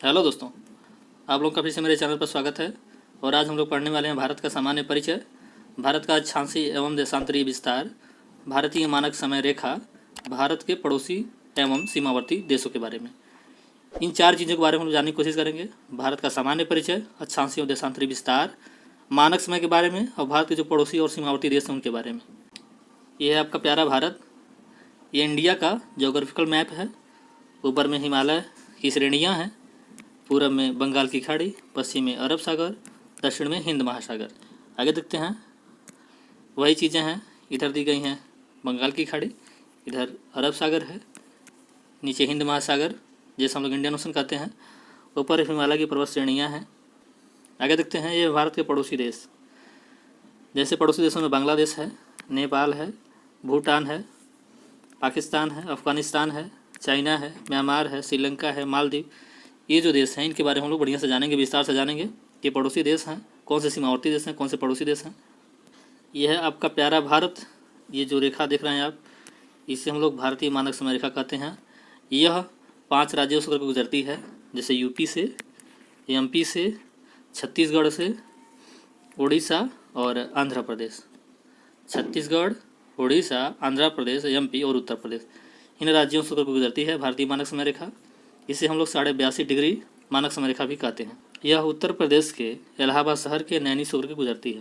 Hello दोस्तों, आप लोग का फिर से मेरे चैनल पर स्वागत है। और आज हम लोग पढ़ने वाले हैं भारत का सामान्य परिचय, भारत का अक्षांशीय एवं देशांतरीय विस्तार, भारतीय मानक समय रेखा, भारत के पड़ोसी एवं सीमावर्ती देशों के बारे में। इन चार चीज़ों के बारे में हम लोग जानने की कोशिश करेंगे। भारत का सामान्य परिचय, अक्षांशीय और देशांतरीय विस्तार, मानक समय के बारे में और भारत के जो पड़ोसी और सीमावर्ती देश हैं उनके बारे में। ये है आपका प्यारा भारत। ये इंडिया का जोग्राफिकल मैप है। ऊपर में हिमालय की श्रेणियाँ हैं, पूरब में बंगाल की खाड़ी, पश्चिम में अरब सागर, दक्षिण में हिंद महासागर। आगे देखते हैं, वही चीज़ें हैं। इधर दी गई हैं बंगाल की खाड़ी, इधर अरब सागर है, नीचे हिंद महासागर जैसे हम लोग इंडियन ओशन कहते हैं, ऊपर हिमालय की पर्वत श्रेणियाँ हैं। आगे देखते हैं, ये भारत के पड़ोसी देश। जैसे पड़ोसी देशों में बांग्लादेश है, नेपाल है, भूटान है, पाकिस्तान है, अफ़गानिस्तान है, चाइना है, म्यांमार है, श्रीलंका है, मालदीव। ये जो देश हैं इनके बारे में हम लोग बढ़िया से जानेंगे, विस्तार से जानेंगे। ये पड़ोसी देश हैं, कौन से सीमावर्ती देश हैं, कौन से पड़ोसी देश हैं। यह है आपका प्यारा भारत। ये जो रेखा देख रहे हैं आप, इसे हम लोग भारतीय मानक समय रेखा कहते हैं। यह 5 राज्यों से होकर गुजरती है, जैसे यूपी से, एमपी से, छत्तीसगढ़ से, उड़ीसा और आंध्र प्रदेश। छत्तीसगढ़, उड़ीसा, आंध्र प्रदेश, एमपी और उत्तर प्रदेश, इन राज्यों से होकर गुजरती है भारतीय मानक समय रेखा। इसे हम लोग 82.5 डिग्री मानक समय रेखा भी कहते हैं। यह उत्तर प्रदेश के इलाहाबाद शहर के नैनी से होकर गुजरती है।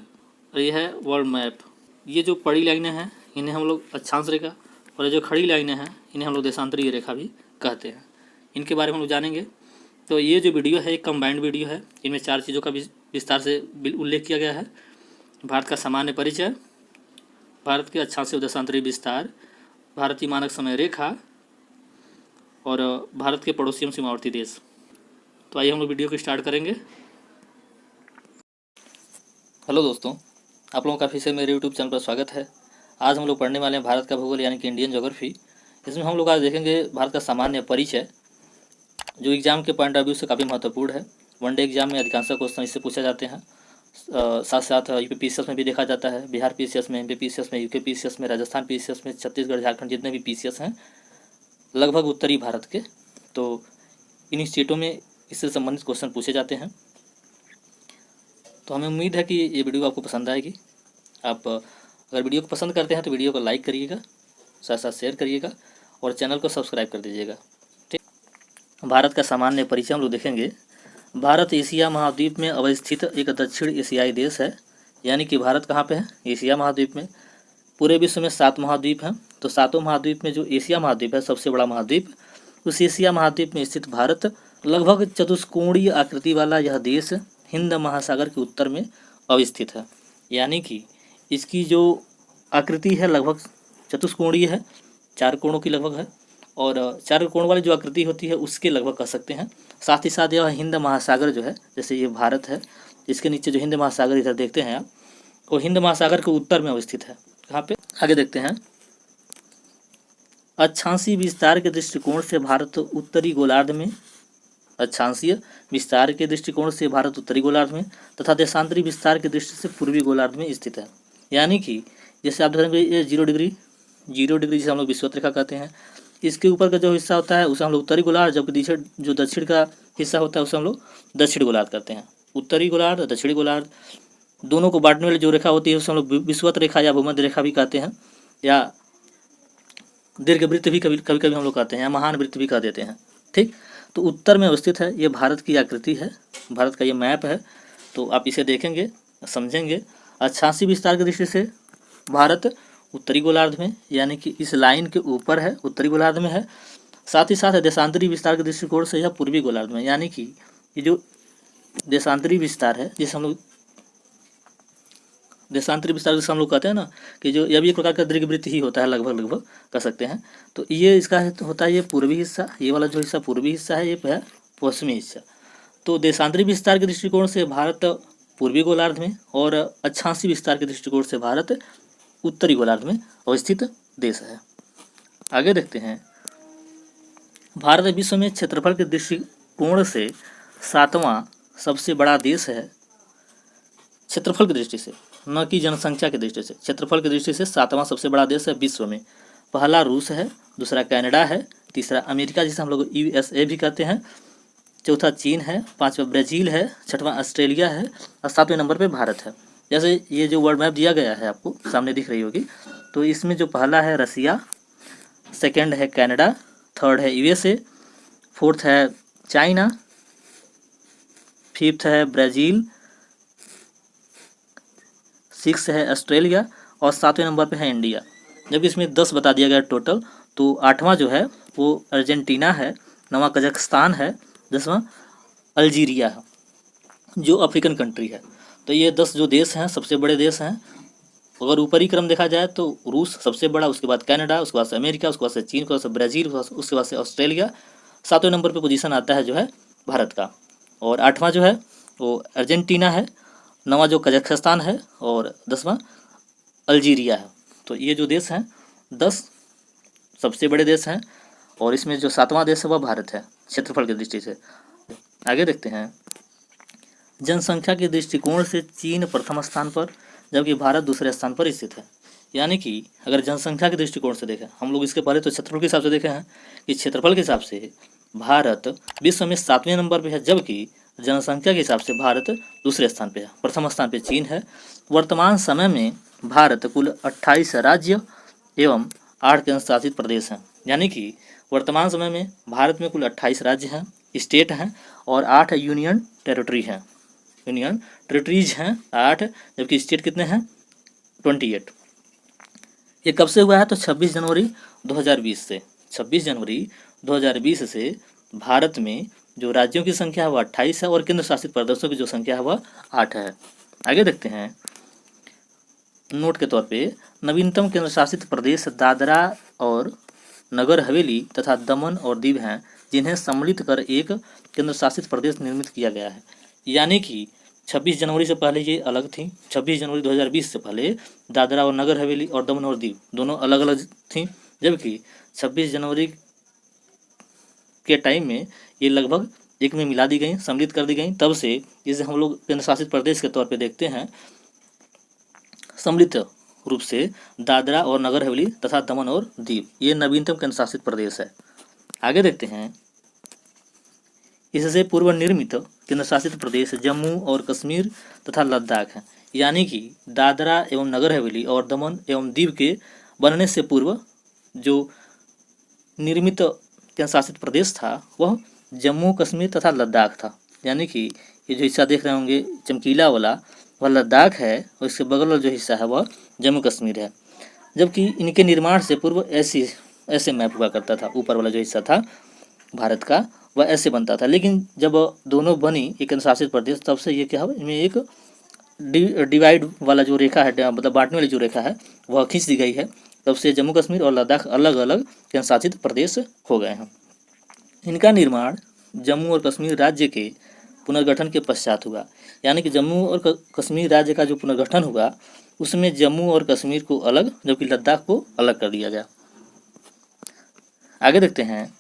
और यह है वर्ल्ड मैप। ये जो पड़ी लाइनें हैं इन्हें हम लोग अक्षांश रेखा, और ये जो खड़ी लाइनें हैं इन्हें हम लोग देशांतरीय रेखा भी कहते हैं। इनके बारे में हम लोग जानेंगे। तो ये जो वीडियो है एक कंबाइंड वीडियो है। इनमें 4 चीज़ों का विस्तार से उल्लेख किया गया है। भारत का सामान्य परिचय, भारत के अक्षांशीय और देशांतरीय विस्तार, भारतीय मानक समय रेखा और भारत के पड़ोसी एवं सीमावर्ती देश। तो आइए हम लोग वीडियो को स्टार्ट करेंगे। हेलो दोस्तों, आप लोगों का फिर से मेरे यूट्यूब चैनल पर स्वागत है। आज हम लोग पढ़ने वाले हैं भारत का भूगोल यानी कि इंडियन ज्योग्राफी। इसमें हम लोग आज देखेंगे भारत का सामान्य परिचय, जो एग्जाम के पॉइंट ऑफ व्यू से काफ़ी महत्वपूर्ण है। वनडे एग्जाम में अधिकांश क्वेश्चन इससे पूछे जाते हैं। साथ साथ यूपीपीसीएस में भी देखा जाता है, बिहार पीसीएस में, एमपी पीसीएस में, यूके पीसीएस में, राजस्थान पीसीएस में, छत्तीसगढ़, झारखंड, जितने भी पीसीएस हैं लगभग उत्तरी भारत के, तो इन स्टेटों में इससे संबंधित क्वेश्चन पूछे जाते हैं। तो हमें उम्मीद है कि ये वीडियो आपको पसंद आएगी। आप अगर वीडियो को पसंद करते हैं तो वीडियो को लाइक करिएगा, साथ साथ शेयर करिएगा और चैनल को सब्सक्राइब कर दीजिएगा। ठीक, भारत का सामान्य परिचय हम लोग देखेंगे। भारत एशिया महाद्वीप में अवस्थित एक दक्षिण एशियाई देश है। यानी कि भारत कहाँ पे है? एशिया महाद्वीप में। पूरे विश्व में 7 महाद्वीप हैं, तो 7 महाद्वीप में जो एशिया महाद्वीप है, सबसे बड़ा महाद्वीप, उस एशिया महाद्वीप में स्थित भारत लगभग चतुष्कोणीय आकृति वाला यह देश हिंद महासागर के उत्तर में अवस्थित है। यानी कि इसकी जो आकृति है लगभग चतुष्कोणीय है, 4 कोणों की लगभग है, और 4 कोण वाली जो आकृति होती है उसके लगभग कह सकते हैं। साथ ही साथ यह हिंद महासागर जो है, जैसे ये भारत है, इसके नीचे जो हिंद महासागर इधर देखते हैं आप, वो हिंद महासागर के उत्तर में अवस्थित है। कहाँ पे? आगे देखते हैं, अक्षांशीय विस्तार के दृष्टिकोण से भारत उत्तरी गोलार्ध में, अक्षांशीय विस्तार के दृष्टिकोण से भारत उत्तरी गोलार्ध में तथा देशांतरी विस्तार की दृष्टि से पूर्वी गोलार्ध में स्थित है। यानी कि जैसे आप देखेंगे ये 0 डिग्री जिसे हम लोग विषुवत रेखा कहते हैं, इसके ऊपर का जो हिस्सा होता है उसे हम लोग उत्तरी गोलार्ध, जबकि जो दक्षिण का हिस्सा होता है उसे हम लोग दक्षिण गोलार्ध कहते हैं। उत्तरी गोलार्ध, दक्षिणी गोलार्ध दोनों को बांटने वाली जो रेखा होती है उसे हम लोग विषुवत रेखा या भूमध्य रेखा भी कहते हैं, या दीर्घ वृत्त भी कभी कभी हम लोग कहते हैं, या महान वृत्त भी कह देते हैं। ठीक, तो उत्तर में अवस्थित है। ये भारत की आकृति है, भारत का ये मैप है। तो आप इसे देखेंगे, समझेंगे। अक्षांशीय विस्तार की दृष्टि से भारत उत्तरी गोलार्ध में, यानी कि इस लाइन के ऊपर है, उत्तरी गोलार्ध में है। साथ ही साथ देशांतरी विस्तार के दृष्टिकोण से यह पूर्वी गोलार्ध में, यानी कि ये जो देशांतरी विस्तार है, जिसे हम लोग देशांतरी विस्तार जैसे हम लोग कहते हैं ना, कि जो यह भी एक प्रकार का दीर्घवृत्त ही होता है, लगभग कह सकते हैं। तो ये इसका होता है ये पूर्वी हिस्सा, ये वाला जो हिस्सा पूर्वी हिस्सा है, ये है पश्चिमी हिस्सा। तो देशांतरी विस्तार के दृष्टिकोण से भारत पूर्वी गोलार्ध में, और अक्षांशीय विस्तार के दृष्टिकोण से भारत उत्तरी गोलार्ध में अवस्थित देश है। आगे देखते हैं, भारत विश्व में क्षेत्रफल के दृष्टिकोण से 7वां सबसे बड़ा देश है। क्षेत्रफल की दृष्टि से, न कि जनसंख्या की दृष्टि से, क्षेत्रफल की दृष्टि से 7वां सबसे बड़ा देश है विश्व में। पहला रूस है, दूसरा कनाडा है, तीसरा अमेरिका जिसे हम लोग USA भी कहते हैं, चौथा चीन है, पाँचवा ब्राज़ील है, छठवां ऑस्ट्रेलिया है और सातवें नंबर पे भारत है। जैसे ये जो वर्ल्ड मैप दिया गया है आपको सामने दिख रही होगी, तो इसमें जो पहला है रसिया, सेकंड है कनाडा, थर्ड है यूएसए, फोर्थ है चाइना, फिफ्थ है ब्राज़ील, सिक्स है ऑस्ट्रेलिया और सातवें नंबर पे है इंडिया। जबकि इसमें 10 बता दिया गया टोटल, तो आठवां जो है वो अर्जेंटीना है, नौवां कजाकिस्तान है, 10वां अल्जीरिया है जो अफ्रीकन कंट्री है। तो ये 10 जो देश हैं सबसे बड़े देश हैं। अगर ऊपरी क्रम देखा जाए तो रूस सबसे बड़ा, उसके बाद कनाडा, उसके बाद से अमेरिका, उसके बाद से चीन, उसके बाद से ब्राज़ील, उसके बाद से ऑस्ट्रेलिया, सातवें नंबर पे पोजीशन आता है जो है भारत का। और आठवां जो है वो अर्जेंटीना है, नौवां जो कजाकिस्तान है और 10वां अल्जीरिया है। तो ये जो देश हैं 10 सबसे बड़े देश हैं और इसमें जो सातवां देश है वह भारत है क्षेत्रफल की दृष्टि से। आगे देखते हैं, जनसंख्या के दृष्टिकोण से चीन प्रथम स्थान पर जबकि भारत दूसरे स्थान पर स्थित है। यानी कि अगर जनसंख्या के दृष्टिकोण से देखें, हम लोग इसके पहले तो क्षेत्रफल के हिसाब से देखे हैं कि क्षेत्रफल के हिसाब से भारत विश्व में 7वें नंबर पर है, जबकि जनसंख्या के हिसाब से भारत दूसरे स्थान पे है, प्रथम स्थान पे चीन है। वर्तमान समय में भारत कुल 28 राज्य एवं 8 केंद्र शासित प्रदेश हैं। यानी कि वर्तमान समय में भारत में कुल 28 राज्य हैं, स्टेट हैं और 8 यूनियन टेरिटरी हैं। यूनियन टेरिटरीज हैं 8, जबकि स्टेट कितने हैं 28। ये कब से हुआ है तो 26 जनवरी 2020 से। 26 जनवरी 2020 से भारत में जो राज्यों की संख्या है वह 28 है और केंद्र शासित प्रदेशों की जो संख्या है वह 8 है। आगे देखते हैं, नोट के तौर पे नवीनतम केंद्र शासित प्रदेश दादरा और नगर हवेली तथा दमन और दीव हैं, जिन्हें सम्मिलित कर एक केंद्र शासित प्रदेश निर्मित किया गया है। यानी कि 26 जनवरी से पहले ये अलग थी, 26 जनवरी 2020 से पहले दादरा और नगर हवेली और दमन और दीव दोनों अलग अलग थी, जबकि 26 जनवरी के टाइम में ये लगभग एक में मिला दी गई, सम्मिलित कर दी गई। तब से इसे हम लोग केंद्र शासित प्रदेश के तौर पे देखते हैं, सम्मिलित रूप से दादरा और नगर हवेली तथा दमन और दीव, ये नवीनतम केंद्र शासित प्रदेश है। आगे देखते हैं, इससे पूर्व निर्मित केंद्र शासित प्रदेश जम्मू और कश्मीर तथा लद्दाख है। यानी कि दादरा एवं नगर हवेली और दमन एवं दीव के बनने से पूर्व जो निर्मित केंद्र शासित प्रदेश था वह जम्मू कश्मीर तथा लद्दाख था। यानी कि ये जो हिस्सा देख रहे होंगे चमकीला वाला वह लद्दाख है और इसके बगल वाला जो हिस्सा है वह जम्मू कश्मीर है। जबकि इनके निर्माण से पूर्व ऐसे मैप हुआ करता था, ऊपर वाला जो हिस्सा था भारत का वह ऐसे बनता था। लेकिन जब दोनों बनी एक केंद्र शासित प्रदेश तब से ये क्या हुआ, इनमें एक डिवाइड वाला जो रेखा है, मतलब बांटने वाली जो रेखा है वह खींच दी गई है। तब से जम्मू कश्मीर और लद्दाख अलग अलग केंद्र शासित प्रदेश हो गए हैं। इनका निर्माण जम्मू और कश्मीर राज्य के पुनर्गठन के पश्चात हुआ। यानी कि जम्मू और कश्मीर राज्य का जो पुनर्गठन हुआ उसमें जम्मू और कश्मीर को अलग जबकि लद्दाख को अलग कर दिया गया। आगे देखते हैं,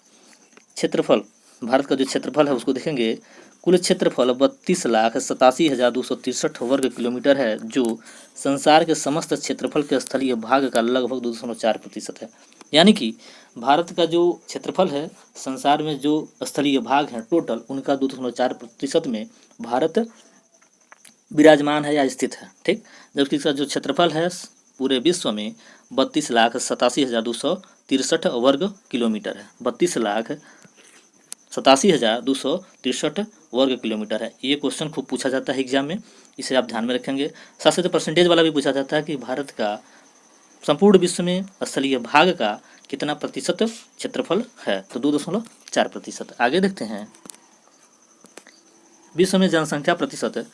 क्षेत्रफल, भारत का जो क्षेत्रफल है उसको देखेंगे। कुल क्षेत्रफल 32,87,263 वर्ग किलोमीटर है, जो संसार के समस्त क्षेत्रफल के स्थलीय भाग का लगभग 2.4% है। यानी कि भारत का जो क्षेत्रफल है संसार में जो स्थलीय भाग हैं टोटल उनका 2.4% में भारत विराजमान है या स्थित है। ठीक, जबकि इसका जो क्षेत्रफल है पूरे विश्व में 32,87,263 वर्ग किलोमीटर है। 32,87,263 वर्ग किलोमीटर है। ये क्वेश्चन खूब पूछा जाता है एग्जाम में, इसे आप ध्यान में रखेंगे। साथ साथ परसेंटेज वाला भी पूछा जाता है कि भारत का संपूर्ण विश्व में स्थलीय भाग का कितना प्रतिशत क्षेत्रफल है, तो 2.4%। आगे देखते हैं, विश्व में जनसंख्या प्रतिशत।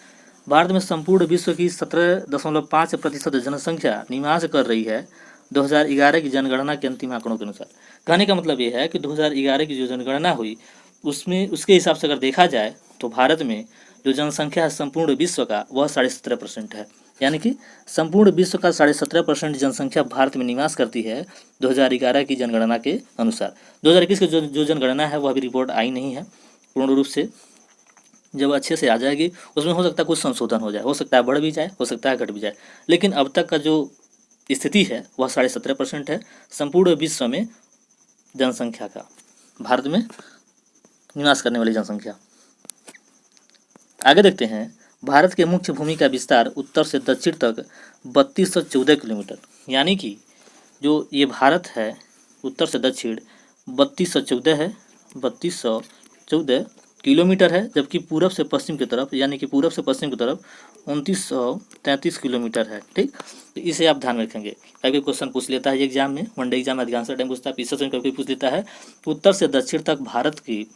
भारत में संपूर्ण विश्व की 17.5% जनसंख्या निवास कर रही है 2011 की जनगणना के अंतिम आंकड़ों के अनुसार। कहने का मतलब ये है कि 2011 की जो जनगणना हुई उसमें उसके हिसाब से अगर देखा जाए तो भारत में जो जनसंख्या है संपूर्ण विश्व का वह 17.5% है। यानी कि संपूर्ण विश्व का 17.5% जनसंख्या भारत में निवास करती है 2011 की जनगणना के अनुसार। 2021 की जो जनगणना है वह अभी रिपोर्ट आई नहीं है पूर्ण रूप से, जब अच्छे से आ जाएगी उसमें हो सकता है कुछ संशोधन हो जाए, हो सकता है बढ़ भी जाए, हो सकता है घट भी जाए। लेकिन अब तक का जो स्थिति है वह 17.5% है संपूर्ण विश्व में जनसंख्या का, भारत में निवास करने वाली जनसंख्या। आगे देखते हैं, भारत के मुख्य भूमि का विस्तार उत्तर से दक्षिण तक 3214 किलोमीटर, यानी कि जो ये भारत है उत्तर से दक्षिण 3214 है, 3214 किलोमीटर है, जबकि पूरब से पश्चिम की तरफ यानी कि पूरब से पश्चिम की तरफ 2933 किलोमीटर है। ठीक, तो इसे आप ध्यान में रखेंगे। कभी क्वेश्चन पूछ लेता है एग्जाम में, वनडे एग्जाम में अधिकांश टाइम पूछता है, पीछे से कभी पूछ लेता है। तो उत्तर से दक्षिण तक भारत की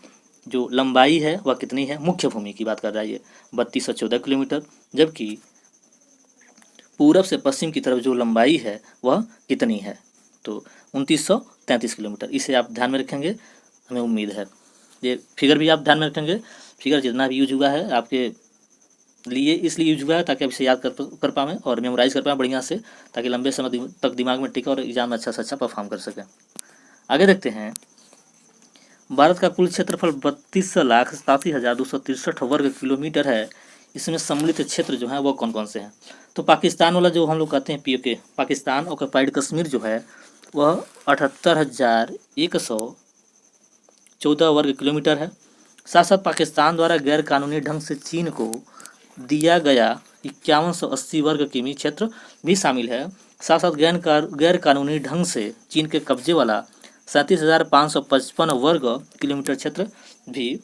जो लंबाई है वह कितनी है, मुख्य भूमि की बात कर रहा है ये, 3214 किलोमीटर, जबकि पूरब से पश्चिम की तरफ जो लंबाई है वह कितनी है, तो 2933 किलोमीटर। इसे आप ध्यान में रखेंगे, हमें उम्मीद है। ये फिगर भी आप ध्यान में रखेंगे, फिगर जितना भी यूज हुआ है आपके लिए इसलिए यूज हुआ है ताकि आप इसे याद कर पाएँ और मेमोराइज कर पाएँ बढ़िया से, ताकि लंबे समय तक दिमाग में टिके और एग्जाम में अच्छा से अच्छा परफॉर्म कर सकें। आगे देखते हैं, भारत का कुल क्षेत्रफल 32,87,263 वर्ग किलोमीटर है। इसमें सम्मिलित क्षेत्र जो है वो कौन कौन से हैं, तो पाकिस्तान वाला जो हम लोग कहते हैं POK, पाकिस्तान ऑक्युपाइड कश्मीर जो है वह 78,114 वर्ग किलोमीटर है। साथ साथ पाकिस्तान द्वारा गैर कानूनी ढंग से चीन को दिया गया 5180 वर्ग किमी क्षेत्र भी शामिल है। साथ साथ गैर कानूनी ढंग से चीन के कब्जे वाला 37,555 वर्ग किलोमीटर क्षेत्र भी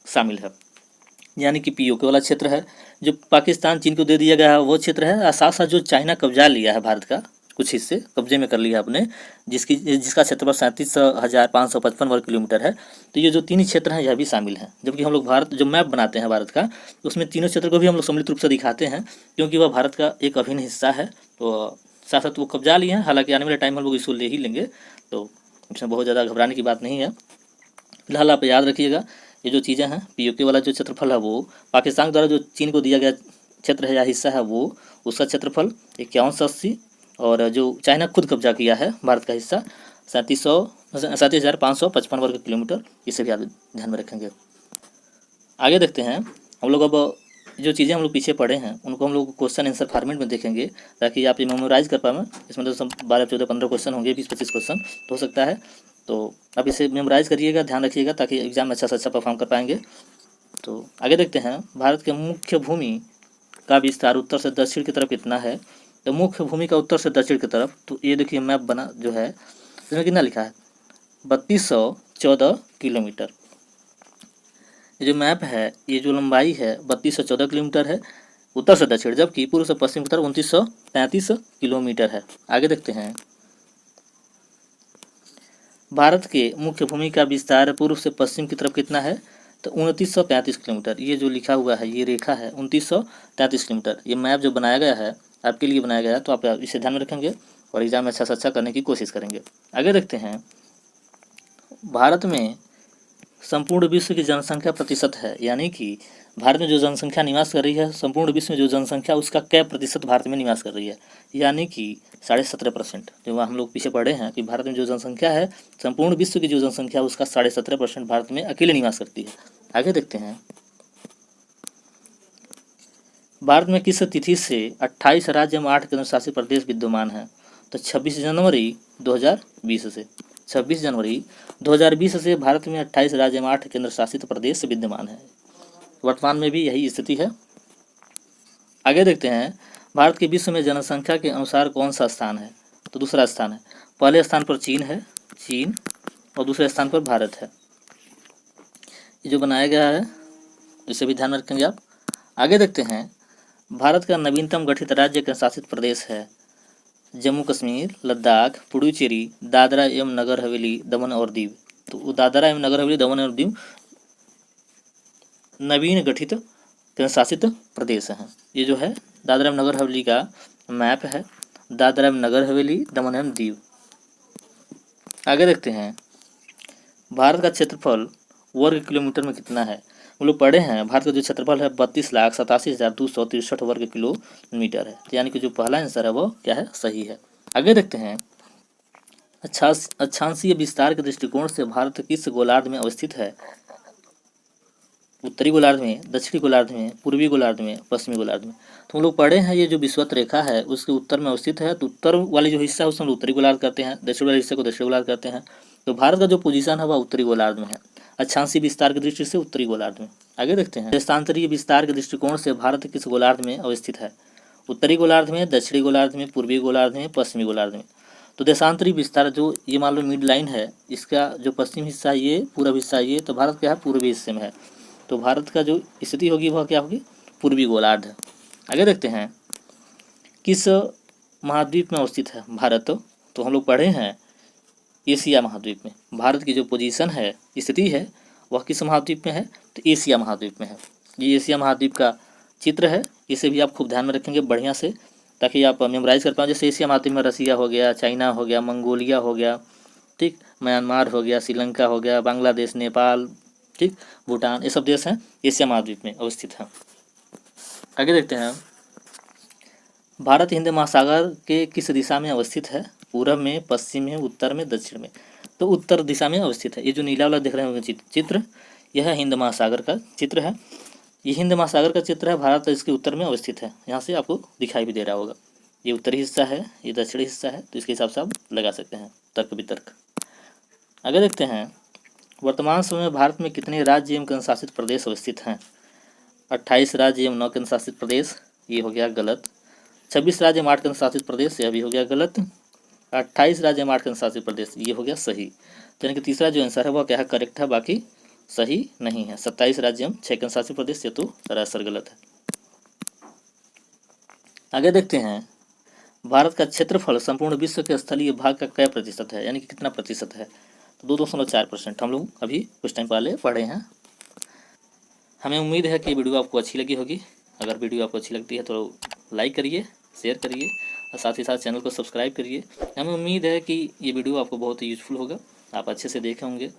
शामिल है, यानी कि POK वाला क्षेत्र है जो पाकिस्तान चीन को दे दिया गया है वो क्षेत्र है। और साथ साथ जो चाइना कब्जा लिया है भारत का कुछ हिस्से कब्जे में कर लिया अपने, जिसका क्षेत्रफल 37,555 वर्ग किलोमीटर है। तो ये जो तीन क्षेत्र हैं यह भी शामिल हैं, जबकि हम लोग भारत जो मैप बनाते हैं भारत का, तो उसमें तीनों क्षेत्र को भी हम लोग सम्मिलित रूप से दिखाते हैं, क्योंकि वह भारत का एक अभिन्न हिस्सा है। तो साथ साथ वो कब्जा लिए हैं, हालांकि आने वाले टाइम हम लोग इसको ले ही लेंगे, तो इसमें बहुत ज़्यादा घबराने की बात नहीं है। फिलहाल आप याद रखिएगा ये जो चीज़ें हैं, POK वाला जो क्षेत्रफल है वो पाकिस्तान द्वारा जो चीन को दिया गया क्षेत्र है या हिस्सा है वो उसका क्षेत्रफल 5180, और जो चाइना खुद कब्जा किया है भारत का हिस्सा 37,555 वर्ग किलोमीटर, इसे भी आप ध्यान में रखेंगे। आगे देखते हैं हम लोग, अब जो चीज़ें हम लोग पीछे पढ़े हैं उनको हम लोग क्वेश्चन आंसर फॉर्मेट में देखेंगे, ताकि आप ये मेमोराइज कर पाएँ। इसमें तो सब 12, 14, 15 क्वेश्चन होंगे, 20-25 क्वेश्चन तो हो सकता है, तो आप इसे मेमोराइज करिएगा, ध्यान रखिएगा, ताकि एग्जाम में अच्छा से अच्छा परफॉर्म कर पाएंगे। तो आगे देखते हैं, भारत के मुख्य भूमि का विस्तार उत्तर से दक्षिण की तरफ कितना है, तो मुख्य भूमि का उत्तर से दक्षिण की तरफ, तो ये देखिए मैप बना जो है इसमें कितना लिखा है 3214 किलोमीटर। ये जो मैप है, ये जो लंबाई है 3214 किलोमीटर है उत्तर से दक्षिण, जबकि पूर्व से पश्चिम की तरफ 2933 किलोमीटर है। आगे देखते हैं, भारत के मुख्य भूमि का विस्तार पूर्व से पश्चिम की तरफ कितना है, तो 2933 किलोमीटर। ये जो लिखा हुआ है ये रेखा है 2933 किलोमीटर। ये मैप जो बनाया गया है आपके लिए बनाया गया है, तो आप इसे ध्यान में रखेंगे और एग्जाम में अच्छा से अच्छा करने की कोशिश करेंगे। आगे देखते हैं, भारत में संपूर्ण विश्व की जनसंख्या प्रतिशत है, यानी कि भारत में जो जनसंख्या निवास कर रही है, संपूर्ण विश्व में जो जनसंख्या उसका क्या प्रतिशत भारत में निवास कर रही है, यानी कि 17.5%। जो हम लोग पीछे पढ़े हैं कि भारत में जो जनसंख्या है, संपूर्ण विश्व की जो जनसंख्या उसका 17.5% भारत में अकेले निवास करती है। आगे देखते हैं, भारत में किस तिथि से 28 राज्य एवं 8 केंद्र शासित प्रदेश विद्यमान है, तो 26 जनवरी 2020 से 26 जनवरी 2020 से भारत में 28 राज्य एवं 8 केंद्र शासित प्रदेश विद्यमान है। वर्तमान में भी यही स्थिति है। आगे देखते हैं, भारत के विश्व में जनसंख्या के अनुसार कौन सा स्थान है, तो दूसरा स्थान है। पहले स्थान पर चीन है, चीन, और दूसरे स्थान पर भारत है। ये जो बनाया गया है इसे भी ध्यान में रखेंगे आप। आगे देखते हैं, भारत का नवीनतम गठित राज्य केंद्र शासित प्रदेश है जम्मू कश्मीर, लद्दाख, पुडुचेरी, दादरा एवं नगर हवेली, दमन और दीव। तो दादरा एवं नगर हवेली, दमन और दीव नवीन गठित केंद्र शासित प्रदेश हैं। ये जो है दादरा एवं नगर हवेली का मैप है, दादरा एवं नगर हवेली, दमन एवं दीव। आगे देखते हैं, भारत का क्षेत्रफल वर्ग किलोमीटर में कितना है। हम लोग पढ़े हैं भारत का जो क्षेत्रफल है 32,87,263 वर्ग किलोमीटर है, यानी कि जो पहला आंसर है वो क्या है, सही है। आगे देखते हैं, अक्षांशीय विस्तार के दृष्टिकोण से भारत किस गोलार्ध में अवस्थित है, उत्तरी गोलार्ध में, दक्षिणी गोलार्ध में, पूर्वी गोलार्ध में, पश्चिमी गोलार्ध में। तो हम लोग पढ़े हैं ये जो विषुवत रेखा है उसके उत्तर में अवस्थित है, तो उत्तर वाली जो हिस्सा है उसमें उत्तरी गोलार्ध कहते हैं, दक्षिण वाले हिस्से को दक्षिणी गोलार्ध कहते हैं। तो भारत का जो पोजीशन है वह उत्तरी गोलार्ध में है। अक्षांशीय विस्तार की दृष्टि से उत्तरी गोलार्ध में। आगे देखते हैं, देशांतरीय विस्तार के दृष्टिकोण से भारत किस गोलार्ध में अवस्थित है? उत्तरी गोलार्ध में, दक्षिणी गोलार्ध में, पूर्वी गोलार्ध में, पश्चिमी गोलार्ध में। तो देशांतरीय विस्तार जो ये मान लो मिड लाइन है, इसका जो पश्चिम हिस्सा ये, पूर्व हिस्सा ये, तो भारत क्या है? पूर्वी हिस्से में है। तो भारत का जो स्थिति होगी वह क्या होगी? पूर्वी गोलार्ध। आगे देखते हैं, किस महाद्वीप में अवस्थित है भारत? तो हम लोग पढ़े हैं एशिया महाद्वीप में। भारत की जो पोजीशन है, स्थिति है, वह किस महाद्वीप में है? तो एशिया महाद्वीप में है। ये एशिया महाद्वीप का चित्र है, इसे भी आप खूब ध्यान में रखेंगे बढ़िया से, ताकि आप मेमोराइज कर पाओ। जैसे एशिया महाद्वीप में रसिया हो गया, चाइना हो गया, मंगोलिया हो गया, ठीक, म्यांमार हो गया, श्रीलंका हो गया, बांग्लादेश, नेपाल, ठीक, भूटान, ये सब देश हैं एशिया महाद्वीप में अवस्थित हैं। आगे देखते हैं, भारत हिंद महासागर के किस दिशा में अवस्थित है? पूर्व में, पश्चिम में, उत्तर में, दक्षिण में। तो उत्तर दिशा में अवस्थित है। ये जो नीला वाला देख रहे होंगे चित्र, यह हिंद महासागर का चित्र है। ये हिंद महासागर का चित्र है, भारत इसके उत्तर में अवस्थित है। यहाँ से आपको दिखाई भी दे रहा होगा, ये उत्तरी हिस्सा है, ये दक्षिणी हिस्सा है, तो इसके हिसाब से आप लगा सकते हैं तर्क वितर्क। आगे देखते हैं, वर्तमान समय में भारत में कितने राज्य एवं केंद्र शासित प्रदेश अवस्थित हैं? 28 राज्य एवं 9 केंद्र शासित प्रदेश, ये हो गया गलत। 26 राज्य एवं 8 केंद्र शासित प्रदेश, यह भी हो गया गलत। 28 राज्य एवं 8 केंद्र शासित प्रदेश, ये हो गया सही। तो यानी कि तीसरा जो आंसर है वह क्या है? करेक्ट है, बाकी सही नहीं है। 27 राज्य एवं 6 केंद्र शासित प्रदेश, ये तो सरासर गलत है। आगे देखते हैं, भारत का क्षेत्रफल संपूर्ण विश्व के स्थलीय भाग का क्या प्रतिशत है? यानी कि कितना प्रतिशत है? तो 2.4% हम लोग अभी कुछ टाइम पहले पढ़े हैं। हमें उम्मीद है कि वीडियो आपको अच्छी लगी होगी। अगर वीडियो आपको अच्छी लगती है तो लाइक करिए, शेयर करिए और साथ ही साथ चैनल को सब्सक्राइब करिए। हमें उम्मीद है कि ये वीडियो आपको बहुत ही यूज़फुल होगा, आप अच्छे से देखे होंगे,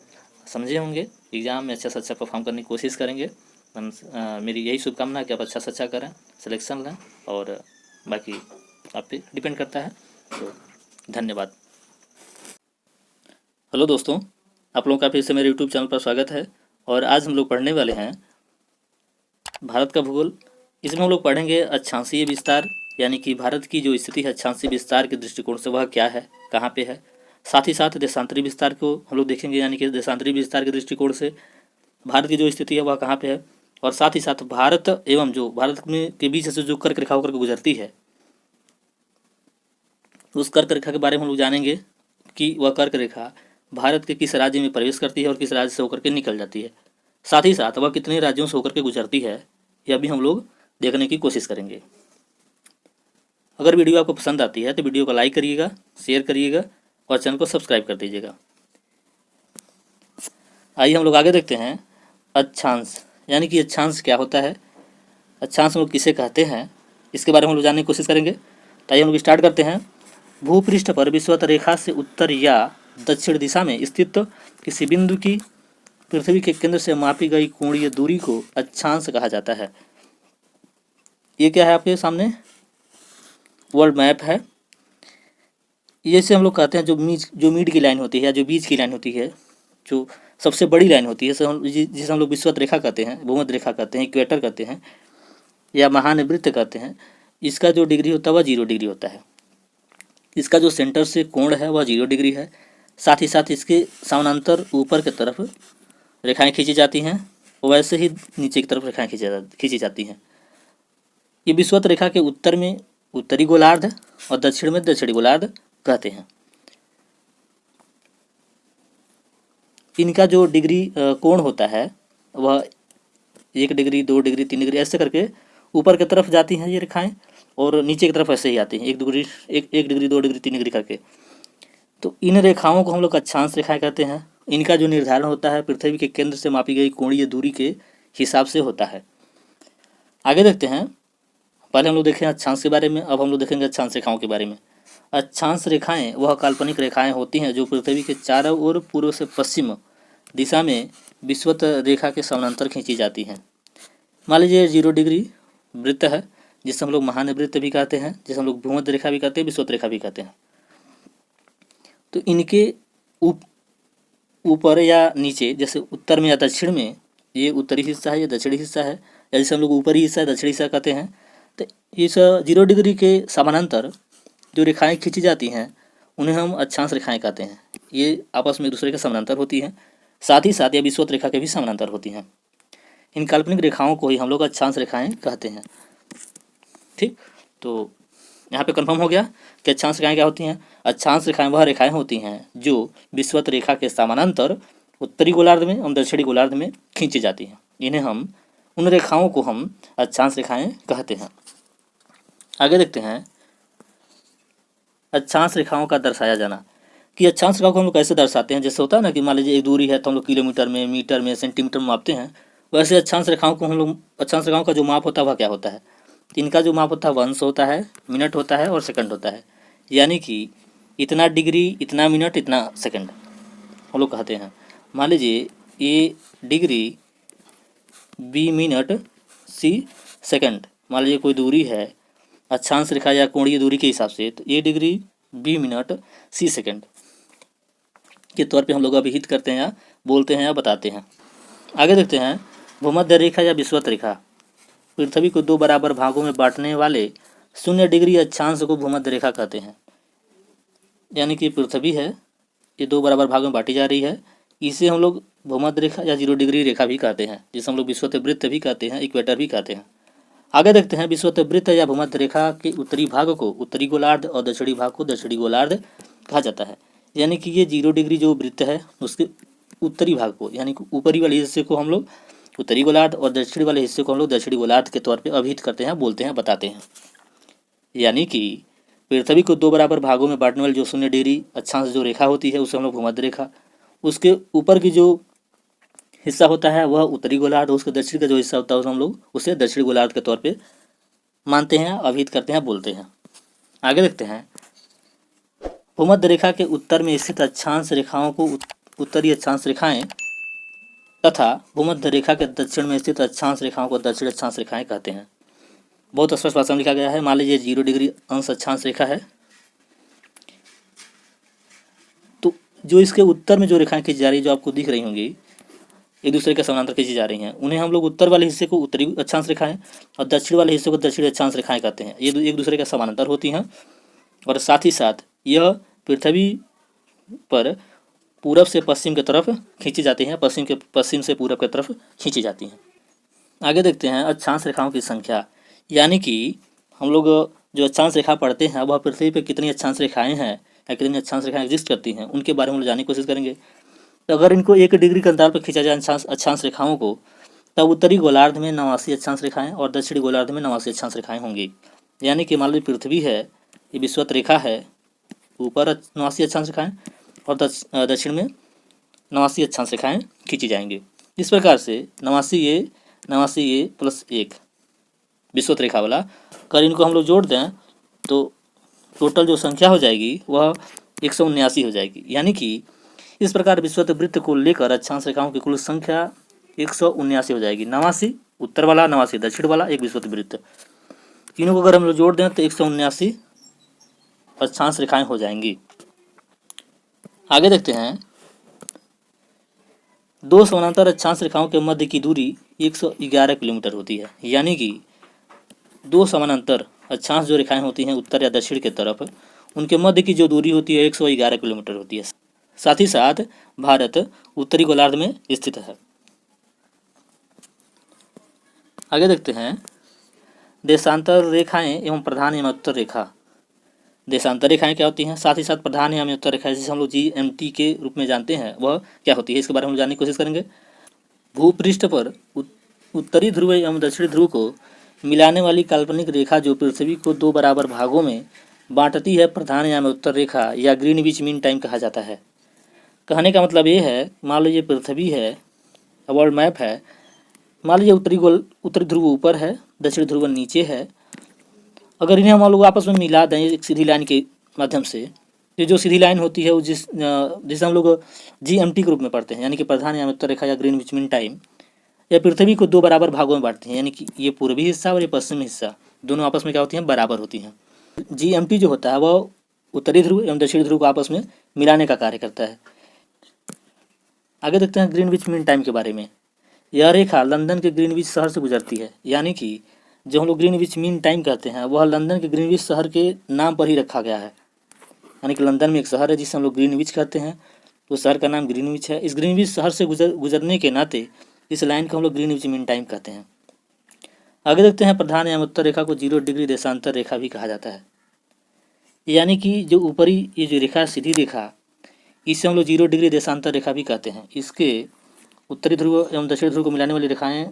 समझे होंगे, एग्ज़ाम में अच्छा से अच्छा परफॉर्म करने की कोशिश करेंगे। मेरी यही शुभकामना है कि आप अच्छा से अच्छा करें, सिलेक्शन लें, और बाकी आप पे डिपेंड करता है। तो धन्यवाद। हेलो दोस्तों, आप लोगों का फिर से मेरे यूट्यूब चैनल पर स्वागत है। और आज हम लोग पढ़ने वाले हैं भारत का भूगोल। इसमें हम लोग पढ़ेंगे अक्षांशीय विस्तार, यानी कि भारत की जो स्थिति है अक्षांशीय विस्तार के दृष्टिकोण से वह क्या है, कहाँ पे है। साथ ही साथ देशांतरी विस्तार को हम लोग देखेंगे, यानी कि देशांतरी विस्तार के दृष्टिकोण से भारत की जो स्थिति है वह कहाँ पे है। और साथ ही साथ भारत एवं जो भारत में के बीच से जो कर्क रेखा होकर के गुजरती है, उस कर्क रेखा के बारे में हम लोग जानेंगे कि वह कर्क रेखा भारत के किस राज्य में प्रवेश करती है और किस राज्य से होकर के निकल जाती है। साथ ही साथ वह कितने राज्यों से होकर के गुजरती है, यह भी हम लोग देखने की कोशिश करेंगे। अगर वीडियो आपको पसंद आती है तो वीडियो को लाइक करिएगा, शेयर करिएगा और चैनल को सब्सक्राइब कर दीजिएगा। आइए हम लोग आगे देखते हैं, अक्षांश, यानी कि अक्षांश क्या होता है, अक्षांश हम लोग किसे कहते हैं, इसके बारे में हम लोग जानने की कोशिश करेंगे। तो आइए हम लोग स्टार्ट करते हैं। भूपृष्ठ पर विषुवत रेखा से उत्तर या दक्षिण दिशा में स्थित किसी बिंदु की पृथ्वी के केंद्र से मापी गई कोणीय दूरी को अक्षांश कहा जाता है। ये क्या है आपके सामने? वर्ल्ड मैप है। जैसे हम लोग कहते हैं जो मीड की लाइन होती है, जो बीच की लाइन होती है, जो सबसे बड़ी लाइन होती है, जिसे हम लोग विषुवत रेखा कहते हैं, भूमध्य रेखा कहते हैं, इक्वेटर कहते हैं या महानवृत्त कहते हैं, इसका जो डिग्री होता है वह 0 डिग्री होता है। इसका जो सेंटर से कोण है वह 0 डिग्री है। साथ ही साथ इसके समानांतर ऊपर की तरफ रेखाएं खींची जाती हैं, वैसे ही नीचे की तरफ रेखाएं खींची जाती हैं। ये विषुवत रेखा के उत्तर में उत्तरी गोलार्ध और दक्षिण में दक्षिणी गोलार्ध कहते हैं। इनका जो डिग्री कोण होता है वह 1 डिग्री, 2 डिग्री, 3 डिग्री ऐसे करके ऊपर की तरफ जाती हैं ये रेखाएं, और नीचे की तरफ ऐसे ही आती हैं 1 डिग्री, 2 डिग्री, 3 डिग्री करके। तो इन रेखाओं को हम लोग अक्षांश रेखाएं कहते हैं। इनका जो निर्धारण होता है पृथ्वी के केंद्र से मापी गई कोणीय दूरी के हिसाब से होता है। आगे देखते हैं, पहले हम लोग देखें अक्षांश के बारे में, अब हम लोग देखेंगे अक्षांश रेखाओं के बारे में। अक्षांश रेखाएं वह काल्पनिक रेखाएं होती हैं जो पृथ्वी के चारों ओर पूर्व से पश्चिम दिशा में विषुवत रेखा के समानांतर खींची जाती हैं। मान लीजिए 0 डिग्री वृत्त है, जिसे हम लोग महानवृत्त भी कहते हैं, जिसे हम लोग भूमध्य रेखा भी कहते हैं, विषुवत रेखा भी कहते हैं। तो इनके ऊपर या नीचे, जैसे उत्तर में या दक्षिण में, ये उत्तरी हिस्सा है, ये दक्षिणी हिस्सा है, या जैसे हम लोग ऊपरी हिस्सा है, दक्षिणी हिस्सा कहते हैं। तो इस 0 डिग्री के समानांतर जो रेखाएं खींची जाती हैं उन्हें हम अक्षांश रेखाएं कहते हैं। ये आपस में एक दूसरे के समानांतर होती हैं। साथ ही साथ यह विषुवत रेखा के भी समानांतर होती हैं। इन काल्पनिक रेखाओं को ही हम लोग अक्षांश रेखाएं कहते हैं। ठीक, तो यहाँ पे कंफर्म हो गया कि अक्षांश रेखाएं क्या होती हैं। अक्षांश रेखाएं वह रेखाएं होती हैं जो विषुवत रेखा के समानांतर उत्तरी गोलार्ध में एवं दक्षिणी गोलार्ध में खींची जाती हैं। इन्हें हम उन रेखाओं को हम अक्षांश रेखाएं कहते हैं। आगे देखते हैं अक्षांश रेखाओं का दर्शाया जाना, कि अक्षांश रेखाओं को हम लोग कैसे दर्शाते हैं। जैसे होता है ना कि मान लीजिए एक दूरी है तो हम लोग किलोमीटर में, मीटर में, सेंटीमीटर में मापते हैं, वैसे अक्षांश रेखाओं को हम लोग, अक्षांश रेखाओं का जो माप होता है वह क्या होता है। इनका जो माप होता है वंश होता है, मिनट होता है और सेकंड होता है। यानी कि इतना डिग्री, इतना मिनट, इतना सेकंड हम लोग कहते हैं। मान लीजिए ए डिग्री, बी मिनट, सी सेकंड, मान लीजिए कोई दूरी है अक्षांश रेखा या कोणीय दूरी के हिसाब से, तो ए डिग्री, बी मिनट, सी सेकंड के तौर पे हम लोग अभिहित करते हैं या बोलते हैं या बताते हैं। आगे देखते हैं भूमध्य रेखा या विषुवत रेखा। पृथ्वी को 2 बराबर भागों में बांटने वाले 0 डिग्री अक्षांश को भूमध्य रेखा कहते हैं। यानी कि पृथ्वी है, ये 2 बराबर भागों में बांटी जा रही है, इसे हम लोग भूमध्य रेखा या 0 डिग्री रेखा भी कहते हैं, जिसे हम लोग विषुवत वृत्त भी कहते हैं, इक्वेटर भी कहते हैं। आगे देखते हैं विषुवत वृत्त या भूमध्य रेखा के उत्तरी भाग को उत्तरी गोलार्ध और दक्षिणी भाग को दक्षिणी गोलार्ध कहा जाता है। यानी कि ये 0 डिग्री जो वृत्त है उसके उत्तरी भाग को, यानी कि ऊपरी वाले हिस्से को हम लोग उत्तरी गोलार्ध और दक्षिणी वाले हिस्से को हम लोग दक्षिणी गोलार्ध के तौर पे अभिहित करते हैं, बोलते हैं, बताते हैं। यानी कि पृथ्वी को 2 बराबर भागों में बांटने वाली जो 0 डिग्री अक्षांश जो रेखा होती है उसे हम लोग भूमध्य रेखा, उसके ऊपर की जो हिस्सा होता है वह उत्तरी गोलार्ध, उसके दक्षिण का जो हिस्सा होता है हम लोग उसे दक्षिणी गोलार्ध के तौर पे मानते हैं, अभिहित करते हैं, बोलते हैं। आगे देखते हैं भूमध्य रेखा के उत्तर में स्थित अक्षांश रेखाओं को उत्तरी अक्षांश रेखाएं तथा भूमध्य रेखा के दक्षिण में स्थित अक्षांश रेखाओं को दक्षिण अक्षांश रेखाएं कहते हैं। बहुत स्पष्ट भाषा में लिखा गया है। मान लीजिए 0 डिग्री अंश अक्षांश रेखा है, तो जो इसके उत्तर में जो रेखाएं खींची जा रही है, जो आपको दिख रही होंगी, एक दूसरे के समानांतर खींची जा रही हैं, उन्हें हम लोग उत्तर वाले हिस्से को उत्तरी अक्षांश रेखाएं और दक्षिण वाले हिस्से को दक्षिणी अक्षांश रेखाएं कहते हैं। ये एक दूसरे के समानांतर होती हैं और साथ ही साथ यह पृथ्वी पर पूरब से पश्चिम की तरफ खींची जाती हैं, पश्चिम से पूरब की तरफ खींची जाती हैं। आगे देखते हैं अक्षांश रेखाओं की संख्या। यानी कि हम लोग जो अक्षांश रेखा पढ़ते हैं वह पृथ्वी पर कितनी अक्षांश रेखाएं हैं या कितनी अक्षांश रेखाएं एग्जिस्ट करती हैं उनके बारे में जानने की कोशिश करेंगे। तो अगर इनको 1 डिग्री के अंतराल पर खींचा जाए अक्षांश रेखाओं को, तब उत्तरी गोलार्ध में 89 अक्षांश रेखाएं और दक्षिणी गोलार्ध में 89 अक्षांश रेखाएं होंगी। यानी कि मान लीजिए पृथ्वी है, ये विषुवत रेखा है, ऊपर 89 अक्षांश रेखाएं और दक्षिण में 89 अक्षांश रेखाएं खींची जाएंगी। इस प्रकार से 89 ये प्लस 1 विषुवत रेखा वाला, अगर इनको हम लोग जोड़ दें तो टोटल जो संख्या हो जाएगी वह 179 हो जाएगी। यानी कि इस प्रकार विषुवत वृत्त को लेकर अक्षांश रेखाओं की कुल संख्या 179 हो जाएगी। 89 उत्तर वाला, 89 दक्षिण वाला, एक विषुवत वृत्त, तीनों को अगर हम लोग जोड़ दें तो 179 अक्षांश रेखाएं हो जाएंगी। आगे देखते हैं 2 समानांतर अक्षांश रेखाओं के मध्य की दूरी 111 किलोमीटर होती है। यानी कि 2 समानांतर अक्षांश जो रेखाएं होती हैं उत्तर या दक्षिण की तरफ, उनके मध्य की जो दूरी होती है 111 किलोमीटर होती है। साथ ही साथ भारत उत्तरी गोलार्ध में स्थित है। आगे देखते हैं देशांतर रेखाएं एवं प्रधान एवं उत्तर रेखा। देशांतर रेखाएं क्या होती हैं, साथ ही साथ प्रधान एवं उत्तर रेखाएं जिसे हम लोग GMT के रूप में जानते हैं वह क्या होती है, इसके बारे में जानने की कोशिश करेंगे। भूपृष्ठ पर उत्तरी ध्रुव एवं दक्षिणी ध्रुव को मिलाने वाली काल्पनिक रेखा जो पृथ्वी को 2 बराबर भागों में बांटती है, प्रधान एवं उत्तर रेखा या ग्रीनविच मीन टाइम कहा जाता है। कहने का मतलब ये है, मान लीजिए पृथ्वी है, वर्ल्ड मैप है, मान लीजिए उत्तरी ध्रुव ऊपर है, दक्षिणी ध्रुव नीचे है। अगर इन्हें हम लोग आपस में मिला दें एक सीधी लाइन के माध्यम से, ये जो सीधी लाइन होती है वो जिसे हम लोग GMT के रूप में पढ़ते हैं, यानी कि प्रधान या उत्तर रेखा या ग्रीनविच मीन टाइम, या पृथ्वी को 2 बराबर भागों में बांटती हैं। यानी कि ये पूर्वी हिस्सा और ये पश्चिमी हिस्सा दोनों आपस में क्या होती हैं, बराबर होती हैं। GMT जो होता है वह उत्तरी ध्रुव एवं दक्षिणी ध्रुव को आपस में मिलाने का कार्य करता है। आगे देखते हैं ग्रीनविच मीन टाइम के बारे में। यह रेखा लंदन के ग्रीनविच शहर से गुजरती है। यानी कि जो हम लोग ग्रीनविच मीन टाइम कहते हैं वह लंदन के ग्रीनविच शहर के नाम पर ही रखा गया है। यानी कि लंदन में एक शहर है जिसे हम लोग ग्रीनविच कहते हैं, उस शहर का नाम ग्रीनविच है। इस ग्रीनविच शहर से गुजरने के नाते इस लाइन को हम लोग ग्रीनविच मीन टाइम कहते हैं। आगे देखते हैं, प्रधान एवं उत्तर रेखा को 0 डिग्री देशांतर रेखा भी कहा जाता है। यानी कि जो ऊपरी ये जो रेखा सीधी रेखा, इसे हम लोग 0 डिग्री देशांतर रेखा भी कहते हैं। इसके उत्तरी ध्रुव एवं दक्षिण ध्रुव को मिलाने वाली रेखाएं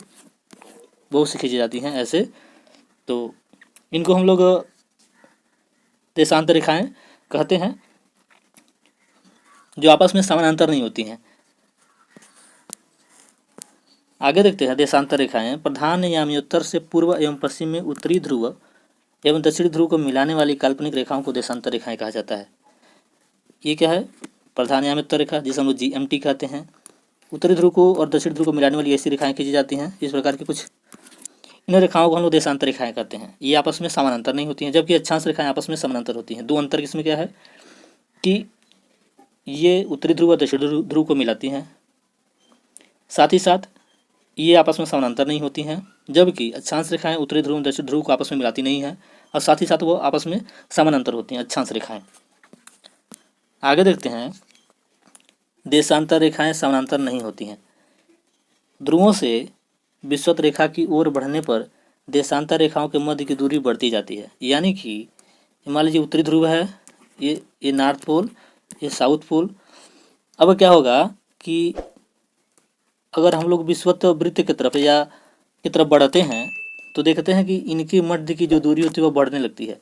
बहुत सी खींची जाती हैं ऐसे, तो इनको हम लोग देशांतर रेखाएं कहते हैं, जो आपस में समानांतर नहीं होती हैं। आगे देखते हैं, देशांतर रेखाएं प्रधान यानी उत्तर से पूर्व एवं पश्चिम में उत्तरी ध्रुव एवं दक्षिणी ध्रुव को मिलाने वाली काल्पनिक रेखाओं को देशांतर रेखाएं कहा जाता है। ये क्या है? प्रधान यानी उत्तर रेखा, जिसे हम लोग GMT कहते हैं। उत्तरी ध्रुव को और दक्षिण ध्रुव को मिलाने वाली ऐसी रेखाएं खींची जाती हैं। इस प्रकार की कुछ इन रेखाओं को हम लोग देशांतर रेखाएं कहते हैं। ये आपस में समानांतर नहीं होती हैं, जबकि अक्षांश रेखाएं आपस में समानांतर होती हैं। दो अंतर इसमें क्या है कि ये उत्तरी ध्रुव और दक्षिण ध्रुव को मिलाती हैं, साथ ही साथ ये आपस में समानांतर नहीं होती हैं, जबकि अक्षांश रेखाएं उत्तरी ध्रुव और दक्षिण ध्रुव को आपस में मिलाती नहीं हैं, और साथ ही साथ वो आपस में समानांतर होती हैं अक्षांश रेखाएं। आगे देखते हैं, देशांतर रेखाएं समानांतर नहीं होती हैं। ध्रुवों से विषुवत रेखा की ओर बढ़ने पर देशांतर रेखाओं के मध्य की दूरी बढ़ती जाती है। यानी कि मान लीजिए उत्तरी ध्रुव है, ये नॉर्थ पोल, ये साउथ पोल। अब क्या होगा कि अगर हम लोग विषुवत वृत्त की तरफ या की तरफ बढ़ते हैं तो देखते हैं कि इनकी मध्य की जो दूरी होती है वो बढ़ने लगती है।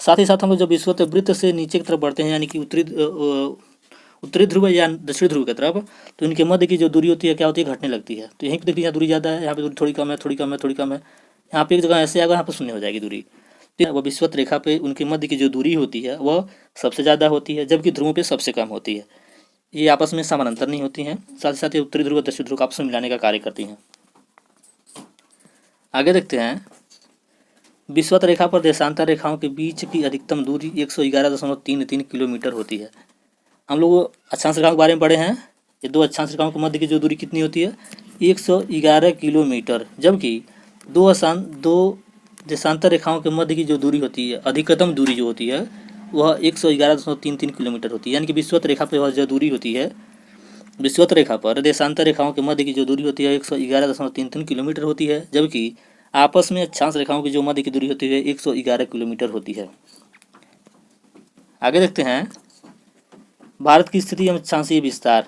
साथ ही साथ हम लोग जब विषुवत वृत्त से नीचे की तरफ बढ़ते हैं, यानी कि उत्तरी ध्रुव या दक्षिणी ध्रुव की तरफ, तो इनके मध्य की जो दूरी होती है क्या होती है? घटने लगती है। तो यहीं पर देखिए, यहाँ दूरी ज़्यादा है, यहाँ पे दूरी थोड़ी कम है, थोड़ी कम है, थोड़ी कम है। यहाँ पे एक जगह ऐसे आएगा, यहाँ पर शून्य हो जाएगी दूरी। तो वह विषुवत रेखा पे उनके मध्य की जो दूरी होती है वह सबसे ज़्यादा होती है, जबकि ध्रुवों पे सबसे कम होती है। ये आपस में समानांतर नहीं होती हैं, साथ ही साथ ये उत्तरी ध्रुव और दक्षिण ध्रुव को आपस में मिलाने का कार्य करती हैं। आगे देखते हैं, विषुवत रेखा पर देशांतर रेखाओं के बीच की अधिकतम दूरी 111.33 किलोमीटर होती है। हम लोग अक्षांश रेखाओं के बारे में पढ़े हैं। ये दो अक्षांश रेखाओं के मध्य की जो दूरी कितनी होती है? 111 किलोमीटर, जबकि दो देशांतर रेखाओं के मध्य की जो दूरी होती है, अधिकतम दूरी जो होती है वह 111.33 किलोमीटर होती है। यानी कि विषुवत रेखा पर वह जो दूरी होती है, विषुवत रेखा पर देशांतर रेखाओं के मध्य की जो दूरी होती है 111.33 किलोमीटर होती है, जबकि आपस में अक्षांश रेखाओं की जो मध्य की दूरी होती है 111 किलोमीटर होती है। आगे देखते हैं, भारत की स्थिति एवं अक्षांशीय विस्तार।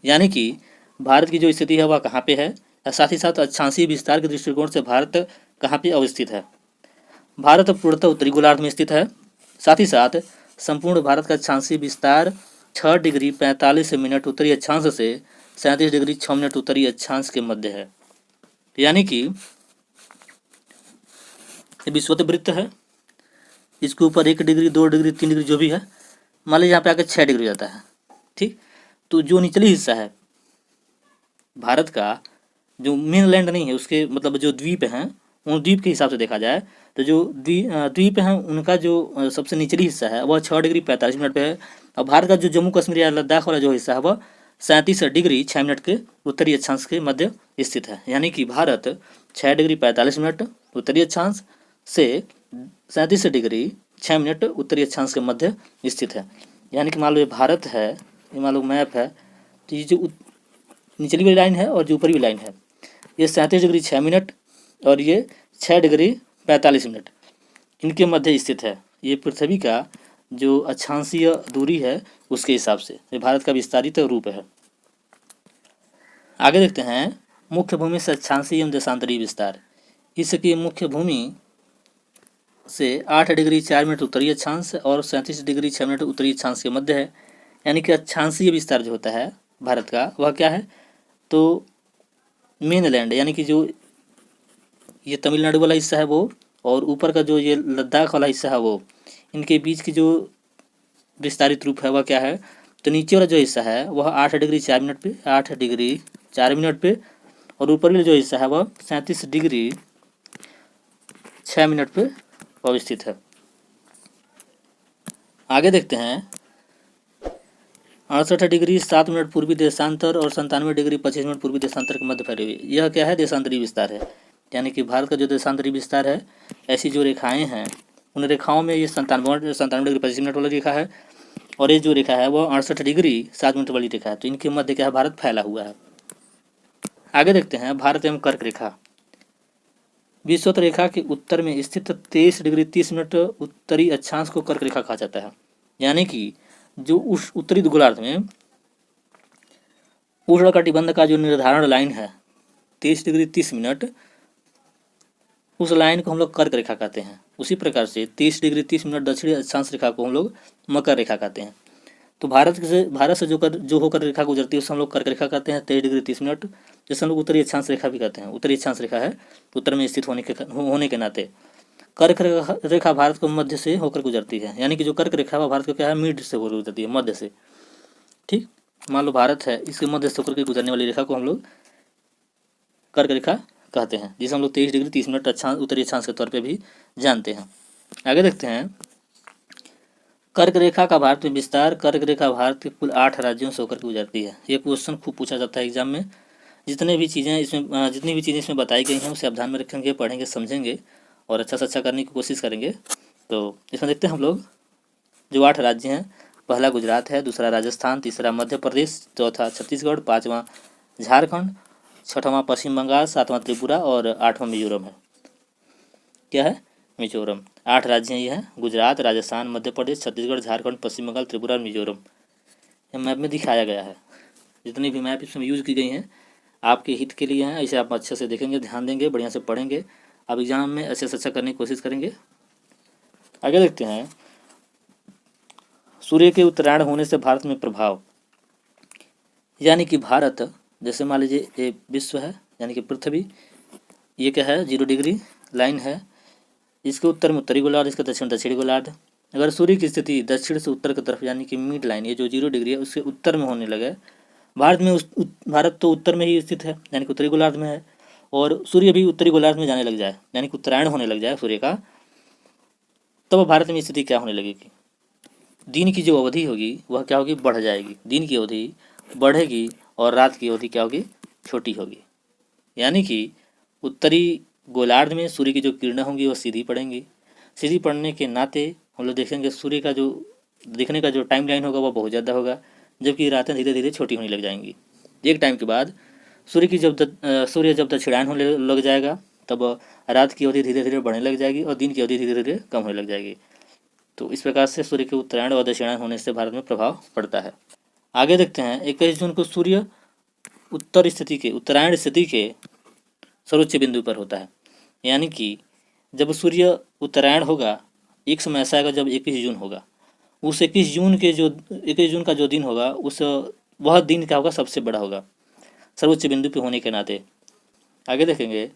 यानी कि भारत की जो स्थिति है वह कहाँ पे है, साथ ही साथ अक्षांशीय विस्तार के दृष्टिकोण से भारत कहाँ पे अवस्थित है। भारत पूर्णतः उत्तरी गोलार्ध में स्थित है। साथ ही साथ संपूर्ण भारत का अक्षांशीय विस्तार 6 डिग्री 45 मिनट उत्तरी अक्षांश से 37 डिग्री 6 मिनट उत्तरी अक्षांश के मध्य है। यानी कि ये विषुवत वृत्त है, इसके ऊपर 1 डिग्री 2 डिग्री 3 डिग्री जो भी है, मान लीजिए यहाँ पे आकर 6 डिग्री हो जाता है, ठीक। तो जो निचली हिस्सा है भारत का, जो मेन लैंड नहीं है, उसके मतलब जो द्वीप हैं, उन द्वीप के हिसाब से देखा जाए तो जो द्वीप हैं उनका जो सबसे निचली हिस्सा है वह 6 डिग्री 45 मिनट पे है। और भारत का जो जम्मू कश्मीर या लद्दाख वाला जो हिस्सा है वह 37 डिग्री 6 मिनट के उत्तरी अक्षांश के मध्य स्थित है। यानी कि भारत 6 डिग्री 45 मिनट उत्तरी अक्षांश से 37 डिग्री 6 मिनट उत्तरी अक्षांश के मध्य स्थित है। यानी कि मान लो ये भारत है, ये मान लो मैप है, तो ये जो निचली वाली लाइन है और जो ऊपरी वाली लाइन है, ये 37 डिग्री 6 मिनट और ये 6 डिग्री 45 मिनट इनके मध्य स्थित है। ये पृथ्वी का जो अक्षांशीय दूरी है उसके हिसाब से ये भारत का विस्तारित रूप है। आगे देखते हैं, मुख्य भूमि से अक्षांशीय एवं देशांतरीय विस्तार। इसकी मुख्य भूमि से 8 डिग्री 4 मिनट उत्तरी अक्षांश और 37 डिग्री 6 मिनट उत्तरी अक्षांश के मध्य है। यानी कि अक्षांशीय विस्तार जो होता है भारत का वह क्या है, तो मेन लैंड, यानी कि जो ये तमिलनाडु वाला हिस्सा है वो, और ऊपर का जो ये लद्दाख वाला हिस्सा है वो, इनके बीच की जो विस्तारित रूप है वह क्या है, तो नीचे वाला जो हिस्सा है वह 8 डिग्री 4 मिनट पे, 8 डिग्री 4 मिनट पे, और ऊपर वाला जो हिस्सा है वह 37 डिग्री 6 मिनट पे अवस्थित है। आगे देखते हैं, 68 डिग्री 7 मिनट पूर्वी देशांतर और 97 डिग्री 25 मिनट पूर्वी देशांतर के मध्य फैली हुई, यह क्या है, देशांतरीय विस्तार है। यानी कि भारत का जो देशांतरीय विस्तार है, ऐसी जो रेखाएं हैं उन रेखाओं में ये 97 डिग्री 25 मिनट वाला रेखा है, और ये जो रेखा है वो 68 डिग्री 7 मिनट वाली रेखा है। तो इनके मध्य क्या है, भारत फैला हुआ है। आगे देखते हैं भारत एवं कर्क रेखा। विषुवत रेखा के उत्तर में स्थित 23 डिग्री 30 मिनट उत्तरी अक्षांश को कर्क रेखा कहा जाता है। यानी कि जो उस उत्तरी गोलार्ध में उष्णकटिबंध का जो निर्धारण लाइन है 23 डिग्री 30 मिनट, उस लाइन को हम लोग कर्क रेखा कहते हैं। उसी प्रकार से 30 डिग्री 30 मिनट दक्षिणी अक्षांश रेखा को हम लोग मकर रेखा कहते हैं। तो भारत से जो होकर रेखा गुजरती है उसे हम लोग कर्क रेखा कहते हैं 23 डिग्री 30 मिनट, जैसे हम लोग उत्तरी अक्षांश रेखा भी कहते हैं। उत्तरी अक्षांश रेखा है उत्तर में स्थित होने के नाते कर्क रेखा भारत को मध्य से होकर गुजरती है। यानी कि जो कर्क रेखा है भारत को क्या है, मिड से होकर गुजरती है, मध्य से। ठीक, मान लो भारत है, इसके मध्य से होकर के गुजरने वाली रेखा को हम लोग कर्क रेखा कहते हैं, जिसे हम लोग 23 डिग्री 30 मिनट उत्तरी अक्षांश के तौर पे भी जानते हैं। आगे देखते हैं कर्क रेखा का भारत में विस्तार। कर्क रेखा भारत के कुल 8 राज्यों से होकर गुजरती है। ये क्वेश्चन खूब पूछा जाता है एग्जाम में। जितनी भी चीज़ें इसमें बताई गई हैं उसे आप ध्यान में रखेंगे, पढ़ेंगे, समझेंगे और अच्छा से अच्छा करने की कोशिश करेंगे। तो इसमें देखते हैं हम लोग जो 8 राज्य हैं। पहला गुजरात है, दूसरा राजस्थान, तीसरा मध्य प्रदेश, चौथा छत्तीसगढ़, पाँचवा झारखंड, छठवां पश्चिम बंगाल, सातवां त्रिपुरा और 8वां मिजोरम है। क्या है, मिजोरम। 8 राज्य ये हैं, गुजरात, राजस्थान, मध्य प्रदेश, छत्तीसगढ़, झारखंड, पश्चिम बंगाल, त्रिपुरा और मिजोरम। यह मैप में दिखाया गया है। जितनी भी मैप इसमें यूज़ की गई हैं आपके हित के लिए हैं। इसे आप अच्छे से देखेंगे, ध्यान देंगे, बढ़िया से पढ़ेंगे, आप एग्जाम में अच्छे से अच्छा करने की कोशिश करेंगे। आगे देखते हैं सूर्य के उत्तरायण होने से भारत में प्रभाव। यानी कि भारत, जैसे मान लीजिए ये विश्व है यानी कि पृथ्वी, ये क्या है 0 डिग्री लाइन है, इसके उत्तर में उत्तरी गोलार्ध, इसके दक्षिण दक्षिणी गोलार्ध। अगर सूर्य की स्थिति दक्षिण से उत्तर की तरफ यानी कि मिड लाइन, ये जो 0 डिग्री है उसके उत्तर में होने लगे, भारत तो उत्तर में ही स्थित है यानी कि उत्तरी गोलार्ध में है, और सूर्य भी उत्तरी गोलार्ध में जाने लग जाए यानी कि उत्तरायण होने लग जाए सूर्य का, तब भारत में स्थिति क्या होने लगेगी, दिन की जो अवधि होगी वह क्या होगी, बढ़ जाएगी। दिन की अवधि बढ़ेगी और रात की अवधि क्या होगी, छोटी होगी। यानी कि उत्तरी गोलार्ध में सूर्य की जो किरणें होंगी वह सीधी पड़ेंगी। सीधी पड़ने के नाते हम लोग देखेंगे सूर्य का जो दिखने का जो टाइम लाइन होगा वह बहुत ज़्यादा होगा, जबकि रातें धीरे धीरे छोटी होने लग जाएंगी। एक टाइम के बाद सूर्य जब दक्षिणायन होने लग जाएगा तब रात की अवधि धीरे धीरे बढ़ने लग जाएगी और दिन की अवधि धीरे धीरे कम होने लग जाएगी। तो इस प्रकार से सूर्य के उत्तरायण और दक्षिणायन होने से भारत में प्रभाव पड़ता है। आगे देखते हैं 21 जून को सूर्य उत्तरायण स्थिति के सर्वोच्च बिंदु पर होता है। यानी कि जब सूर्य उत्तरायण होगा, एक समय ऐसा आएगा जब 21 जून होगा, उस 21 जून का जो दिन होगा उस वह दिन क्या होगा, सबसे बड़ा होगा सर्वोच्च बिंदु पे होने के नाते। आगे देखेंगे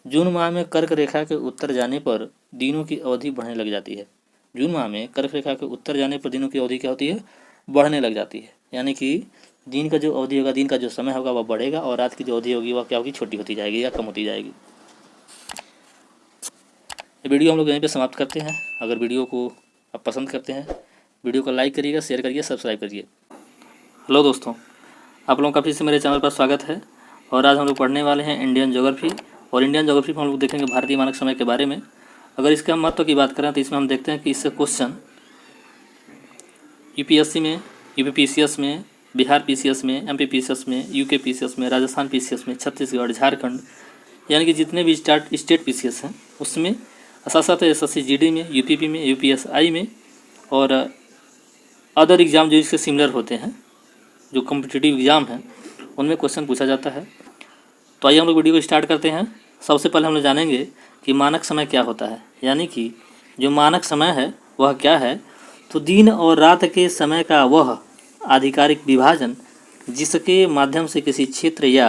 जून माह में कर्क रेखा के उत्तर जाने पर दिनों की अवधि बढ़ने लग जाती है। जून माह में कर्क रेखा के उत्तर जाने पर दिनों की अवधि क्या होती है, बढ़ने लग जाती है। यानी कि दिन का जो अवधि होगा, दिन का जो समय होगा वह बढ़ेगा और रात की जो अवधि होगी वह क्या होगी, छोटी होती जाएगी या कम होती जाएगी। ये वीडियो हम लोग यहीं पे समाप्त करते हैं। अगर वीडियो को आप पसंद करते हैं, वीडियो को लाइक करिएगा, शेयर करिए, सब्सक्राइब करिए। हेलो दोस्तों, आप लोगों का फिर से मेरे चैनल पर स्वागत है। और आज हम लोग पढ़ने वाले हैं इंडियन ज्योग्राफी, और इंडियन ज्योग्राफी में हम लोग देखेंगे भारतीय मानक समय के बारे में। अगर इसके हम महत्व की बात करें तो इसमें हम देखते हैं कि इससे क्वेश्चन यूपीएससी में, यूपीपीसीएस में, बिहार पीसीएस में, एमपी पीसीएस में, यूके पीसीएस में, राजस्थान पीसीएस में, छत्तीसगढ़, झारखंड, यानी कि जितने भी स्टेट पीसीएस हैं उसमें, साथ साथ एसएससी जीडी में, यूपीपी में, यूपीएसआई में, और अदर एग्ज़ाम जो इसके सिमिलर होते हैं, जो कॉम्पिटिटिव एग्ज़ाम हैं, उनमें क्वेश्चन पूछा जाता है। तो आइए हम लोग वीडियो को स्टार्ट करते हैं। सबसे पहले हम लोग जानेंगे कि मानक समय क्या होता है। यानी कि जो मानक समय है वह क्या है, तो दिन और रात के समय का वह आधिकारिक विभाजन जिसके माध्यम से किसी क्षेत्र या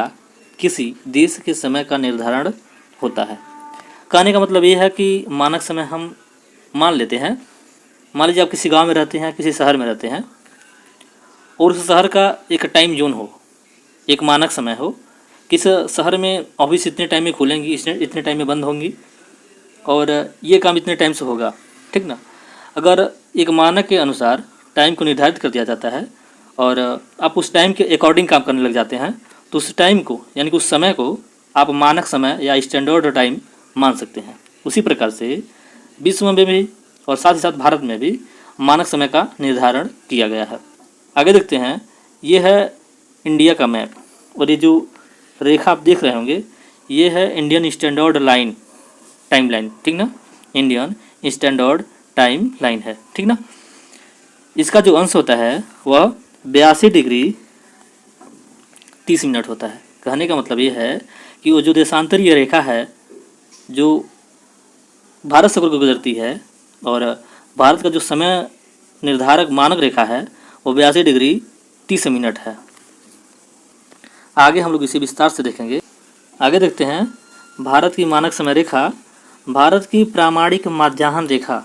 किसी देश के समय का निर्धारण होता है। कहने का मतलब ये है कि मानक समय हम मान लेते हैं, मान लीजिए आप किसी गांव में रहते हैं, किसी शहर में रहते हैं, और उस शहर का एक टाइम जोन हो, एक मानक समय हो, किस शहर में ऑफिस इतने टाइम में खुलेंगी, इतने टाइम में बंद होंगी, और ये काम इतने टाइम से होगा, ठीक ना। अगर एक मानक के अनुसार टाइम को निर्धारित कर दिया जाता है और आप उस टाइम के अकॉर्डिंग काम करने लग जाते हैं, तो उस टाइम को यानी कि उस समय को आप मानक समय या स्टैंडर्ड टाइम मान सकते हैं। उसी प्रकार से विश्व में भी और साथ ही साथ भारत में भी मानक समय का निर्धारण किया गया है। आगे देखते हैं, ये है इंडिया का मैप और ये जो रेखा आप देख रहे होंगे ये है Indian standard line, time line, ठीक ना, इंडियन स्टैंडर्ड टाइम लाइन है, ठीक ना। इसका जो अंश होता है वह 82 डिग्री 30 मिनट होता है। कहने का मतलब ये है कि वो जो देशांतरीय रेखा है जो भारत से होकर गुजरती है और भारत का जो समय निर्धारक मानक रेखा है वो 82 डिग्री 30 मिनट है। आगे हम लोग इसे विस्तार से देखेंगे। आगे देखते हैं, भारत की मानक समय रेखा भारत की प्रामाणिक मध्याह्न रेखा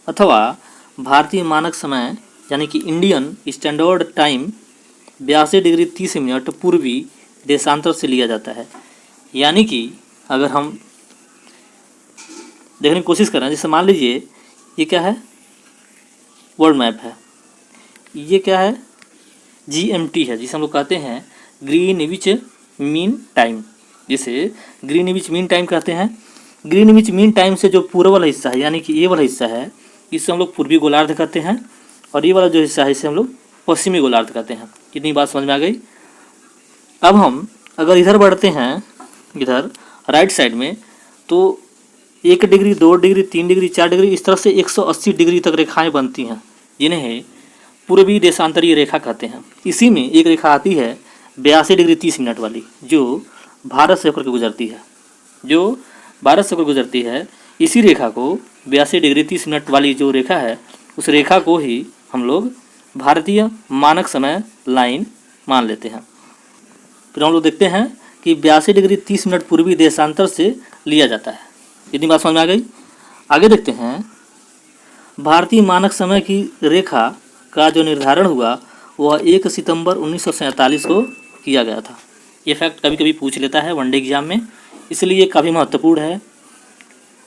अथवा भारतीय मानक समय यानी कि Indian standard time 82 degree 30 minute पूर्वी देशांतर से लिया जाता है। यानी कि अगर हम देखने की कोशिश करें, जैसे मान लीजिए ये क्या है, वर्ल्ड मैप है, ये क्या है, GMT है, जिसे हम लोग कहते हैं ग्रीनविच मीन टाइम, जिसे ग्रीनविच मीन टाइम कहते हैं। ग्रीनविच मीन टाइम से जो पूर्व वाला हिस्सा है यानी कि ये वाला हिस्सा है इससे हम लोग पूर्वी गोलार्ध कहते हैं और ये वाला जो हिस्सा है इसे हम लोग पश्चिमी गोलार्ध कहते हैं। कितनी बात समझ में आ गई। अब हम अगर इधर बढ़ते हैं, इधर राइट साइड में, तो 1 डिग्री 2 डिग्री 3 डिग्री 4 डिग्री इस तरह से 180 डिग्री तक रेखाएं बनती हैं, जिन्हें पूर्वी देशांतरीय रेखा कहते हैं। इसी में एक रेखा आती है 82 डिग्री 30 मिनट वाली जो भारत से होकर के गुजरती है, जो भारत से होकर गुजरती है। इसी रेखा को 82 डिग्री 30 मिनट वाली जो रेखा है उस रेखा को ही हम लोग भारतीय मानक समय लाइन मान लेते हैं। फिर हम लोग देखते हैं कि 82 डिग्री 30 मिनट पूर्वी देशांतर से लिया जाता है। इतनी बात समझ में आ गई। आगे देखते हैं, भारतीय मानक समय की रेखा का जो निर्धारण हुआ वह 1 सितंबर 1947 को किया गया था। ये फैक्ट कभी कभी पूछ लेता है वनडे एग्जाम में, इसलिए ये काफ़ी महत्वपूर्ण है।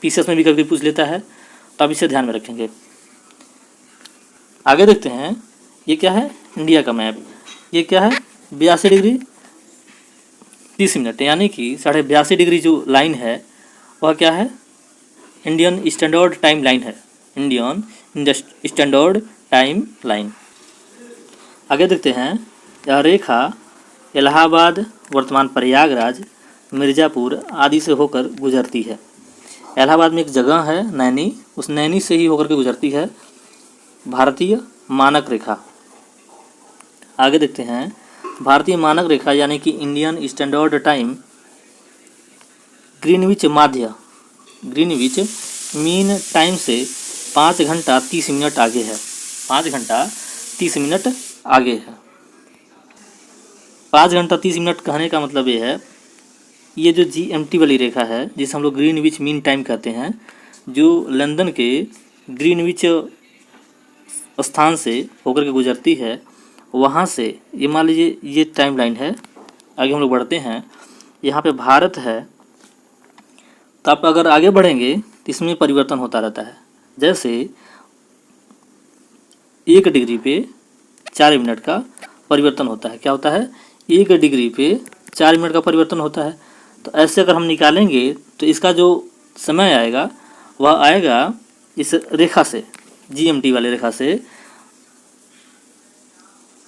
पीसीएस में भी कभी पूछ लेता है, तो आप इसे ध्यान में रखेंगे। आगे देखते हैं, ये क्या है, इंडिया का मैप। ये क्या है, 82 डिग्री 30 मिनट, यानी कि 82.5 डिग्री जो लाइन है वह क्या है, इंडियन स्टैंडर्ड टाइम लाइन है, इंडियन स्टैंडर्ड टाइम लाइन। आगे देखते हैं, यह रेखा इलाहाबाद, वर्तमान प्रयागराज, मिर्ज़ापुर आदि से होकर गुजरती है। इलाहाबाद में एक जगह है नैनी, उस नैनी से ही होकर के गुजरती है भारतीय मानक रेखा। आगे देखते हैं, भारतीय मानक रेखा यानी कि Indian standard time Greenwich mean time से 5 घंटा 30 मिनट आगे है। 5 घंटा 30 मिनट आगे है। 5 घंटा 30 मिनट कहने का मतलब ये है, ये जो GMT वाली रेखा है जिसे हम लोग ग्रीनविच मीन टाइम कहते हैं, जो लंदन के ग्रीनविच स्थान से होकर के गुजरती है, वहाँ से ये मान लीजिए ये टाइम लाइन है। आगे हम लोग बढ़ते हैं, यहाँ पे भारत है, तो आप अगर आगे बढ़ेंगे तो इसमें परिवर्तन होता रहता है। जैसे 1 डिग्री पे 4 मिनट का परिवर्तन होता है। क्या होता है, 1 डिग्री पे 4 मिनट का परिवर्तन होता है। तो ऐसे अगर हम निकालेंगे तो इसका जो समय आएगा वह आएगा इस रेखा से, GMT वाले रेखा से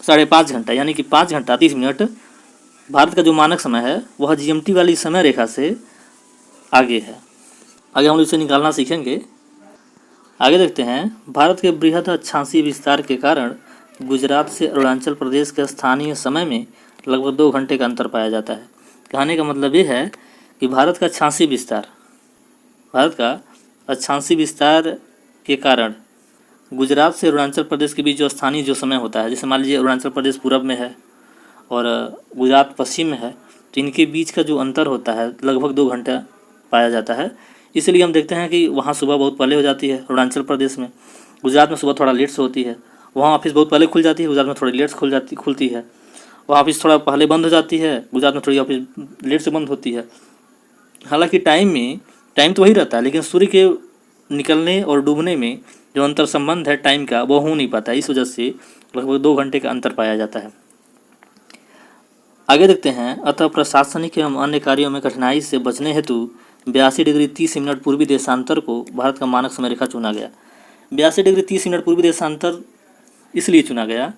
5.5 घंटा, यानी कि 5 घंटा 30 मिनट भारत का जो मानक समय है वह GMT वाली समय रेखा से आगे है। आगे हम लोग इसे निकालना सीखेंगे। आगे देखते हैं, भारत के बृहद अक्षांशीय विस्तार के कारण गुजरात से अरुणाचल प्रदेश के स्थानीय समय में लगभग 2 घंटे का अंतर पाया जाता है। कहने का मतलब ये है कि भारत का अक्षांशीय विस्तार के कारण गुजरात से अरुणाचल प्रदेश के बीच जो स्थानीय जो समय होता है, जैसे मान लीजिए अरुणाचल प्रदेश पूरब में है और गुजरात पश्चिम में है, तो इनके बीच का जो अंतर होता है लगभग 2 घंटा पाया जाता है। इसलिए हम देखते हैं कि वहाँ सुबह बहुत पहले हो जाती है अरुणाचल प्रदेश में, गुजरात में सुबह थोड़ा लेट से होती है। वहाँ ऑफिस बहुत पहले खुल जाती है, गुजरात में थोड़ी लेट से खुलती है। वहाँ ऑफिस थोड़ा पहले बंद हो जाती है, गुजरात में थोड़ी ऑफिस लेट से बंद होती है। हालांकि टाइम तो वही रहता है, लेकिन सूर्य के निकलने और डूबने में जो अंतर संबंध है टाइम का वो हो नहीं पाता। इस वजह से लगभग 2 घंटे का अंतर पाया जाता है। आगे देखते हैं, अतः प्रशासनिक एवं अन्य कार्यों में कठिनाई से बचने हेतु 82 डिग्री 30 मिनट पूर्वी देशांतर को भारत का मानक समय रेखा चुना गया। 82°30' पूर्वी देशांतर इसलिए चुना गया,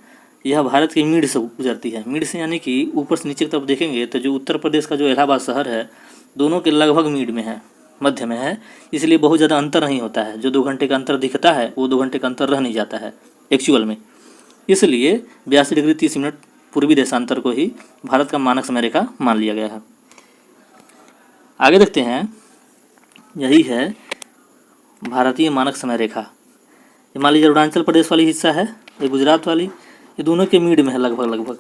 यह भारत की मीड से गुजरती है। मीड से यानी कि ऊपर से नीचे की तरफ देखेंगे तो जो उत्तर प्रदेश का जो इलाहाबाद शहर है, दोनों के लगभग मीड में है, मध्य में है, इसलिए बहुत ज़्यादा अंतर नहीं होता है। जो 2 घंटे का अंतर दिखता है वो 2 घंटे का अंतर रह नहीं जाता है एक्चुअल में। इसलिए 82°30' पूर्वी देशांतर को ही भारत का मानक समय रेखा मान लिया गया है। आगे देखते हैं, यही है भारतीय मानक समय रेखा। ये मान लीजिए अरुणाचल प्रदेश वाली हिस्सा है, ये गुजरात वाली, ये दोनों के मीड में है लगभग।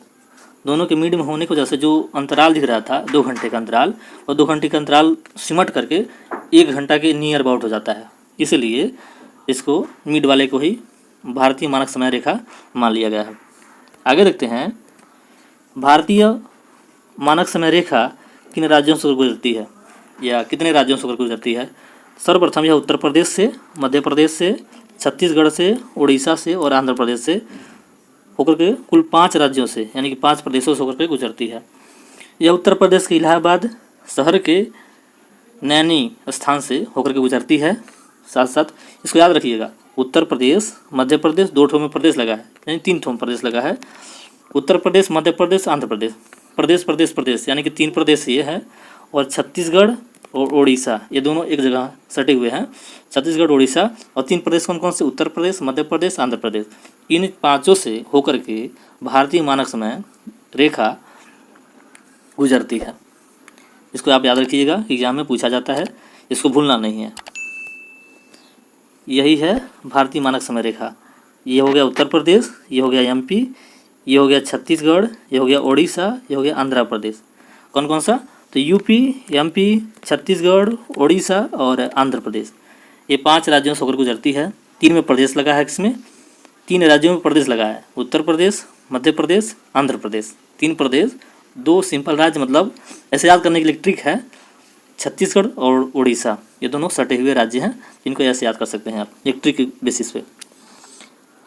दोनों के मीड में होने की वजह से जो अंतराल दिख रहा था 2 घंटे का अंतराल, और 2 घंटे का अंतराल सिमट करके 1 घंटा के नियर अबाउट हो जाता है, इसलिए इसको मीड वाले को ही भारतीय मानक समय रेखा मान लिया गया है। आगे देखते हैं, भारतीय मानक समय रेखा किन राज्यों से गुजरती है या कितने राज्यों से गुजरती है। सर्वप्रथम यह उत्तर प्रदेश से, मध्य प्रदेश से, छत्तीसगढ़ से, उड़ीसा से और आंध्र प्रदेश से होकर के कुल 5 राज्यों से यानी कि 5 प्रदेशों से होकर के गुजरती है। यह उत्तर प्रदेश के इलाहाबाद शहर के नैनी स्थान से होकर के गुजरती है। साथ साथ इसको याद रखिएगा, उत्तर प्रदेश, मध्य प्रदेश, 2 ठो में प्रदेश लगा है, यानी 3 ठो में प्रदेश लगा है। उत्तर प्रदेश, मध्य प्रदेश, आंध्र प्रदेश, प्रदेश यानी कि 3 प्रदेश ये है, और छत्तीसगढ़ और उड़ीसा ये दोनों एक जगह सटे हुए हैं। छत्तीसगढ़, उड़ीसा और 3 प्रदेश कौन कौन से, उत्तर प्रदेश, मध्य प्रदेश, आंध्र प्रदेश, इन 5 से होकर के भारतीय मानक समय रेखा गुजरती है। इसको आप याद रखिएगा, एग्जाम में पूछा जाता है, इसको भूलना नहीं है। यही है भारतीय मानक समय रेखा। ये हो गया उत्तर प्रदेश, ये हो गया MP, ये हो गया छत्तीसगढ़, ये हो गया उड़ीसा, ये हो गया आंध्र प्रदेश। कौन कौन सा, तो UP, MP, छत्तीसगढ़, उड़ीसा और आंध्र प्रदेश, ये 5 राज्यों से होकर गुजरती है। 3 में प्रदेश लगा है, इसमें 3 राज्यों में प्रदेश लगा है, उत्तर प्रदेश, मध्य प्रदेश, आंध्र प्रदेश, 3 प्रदेश, 2 सिंपल राज्य। मतलब ऐसे याद करने के लिए ट्रिक है, छत्तीसगढ़ और उड़ीसा ये दोनों सटे हुए राज्य हैं, जिनको ऐसे याद कर सकते हैं आप एक ट्रिक के बेसिस पे।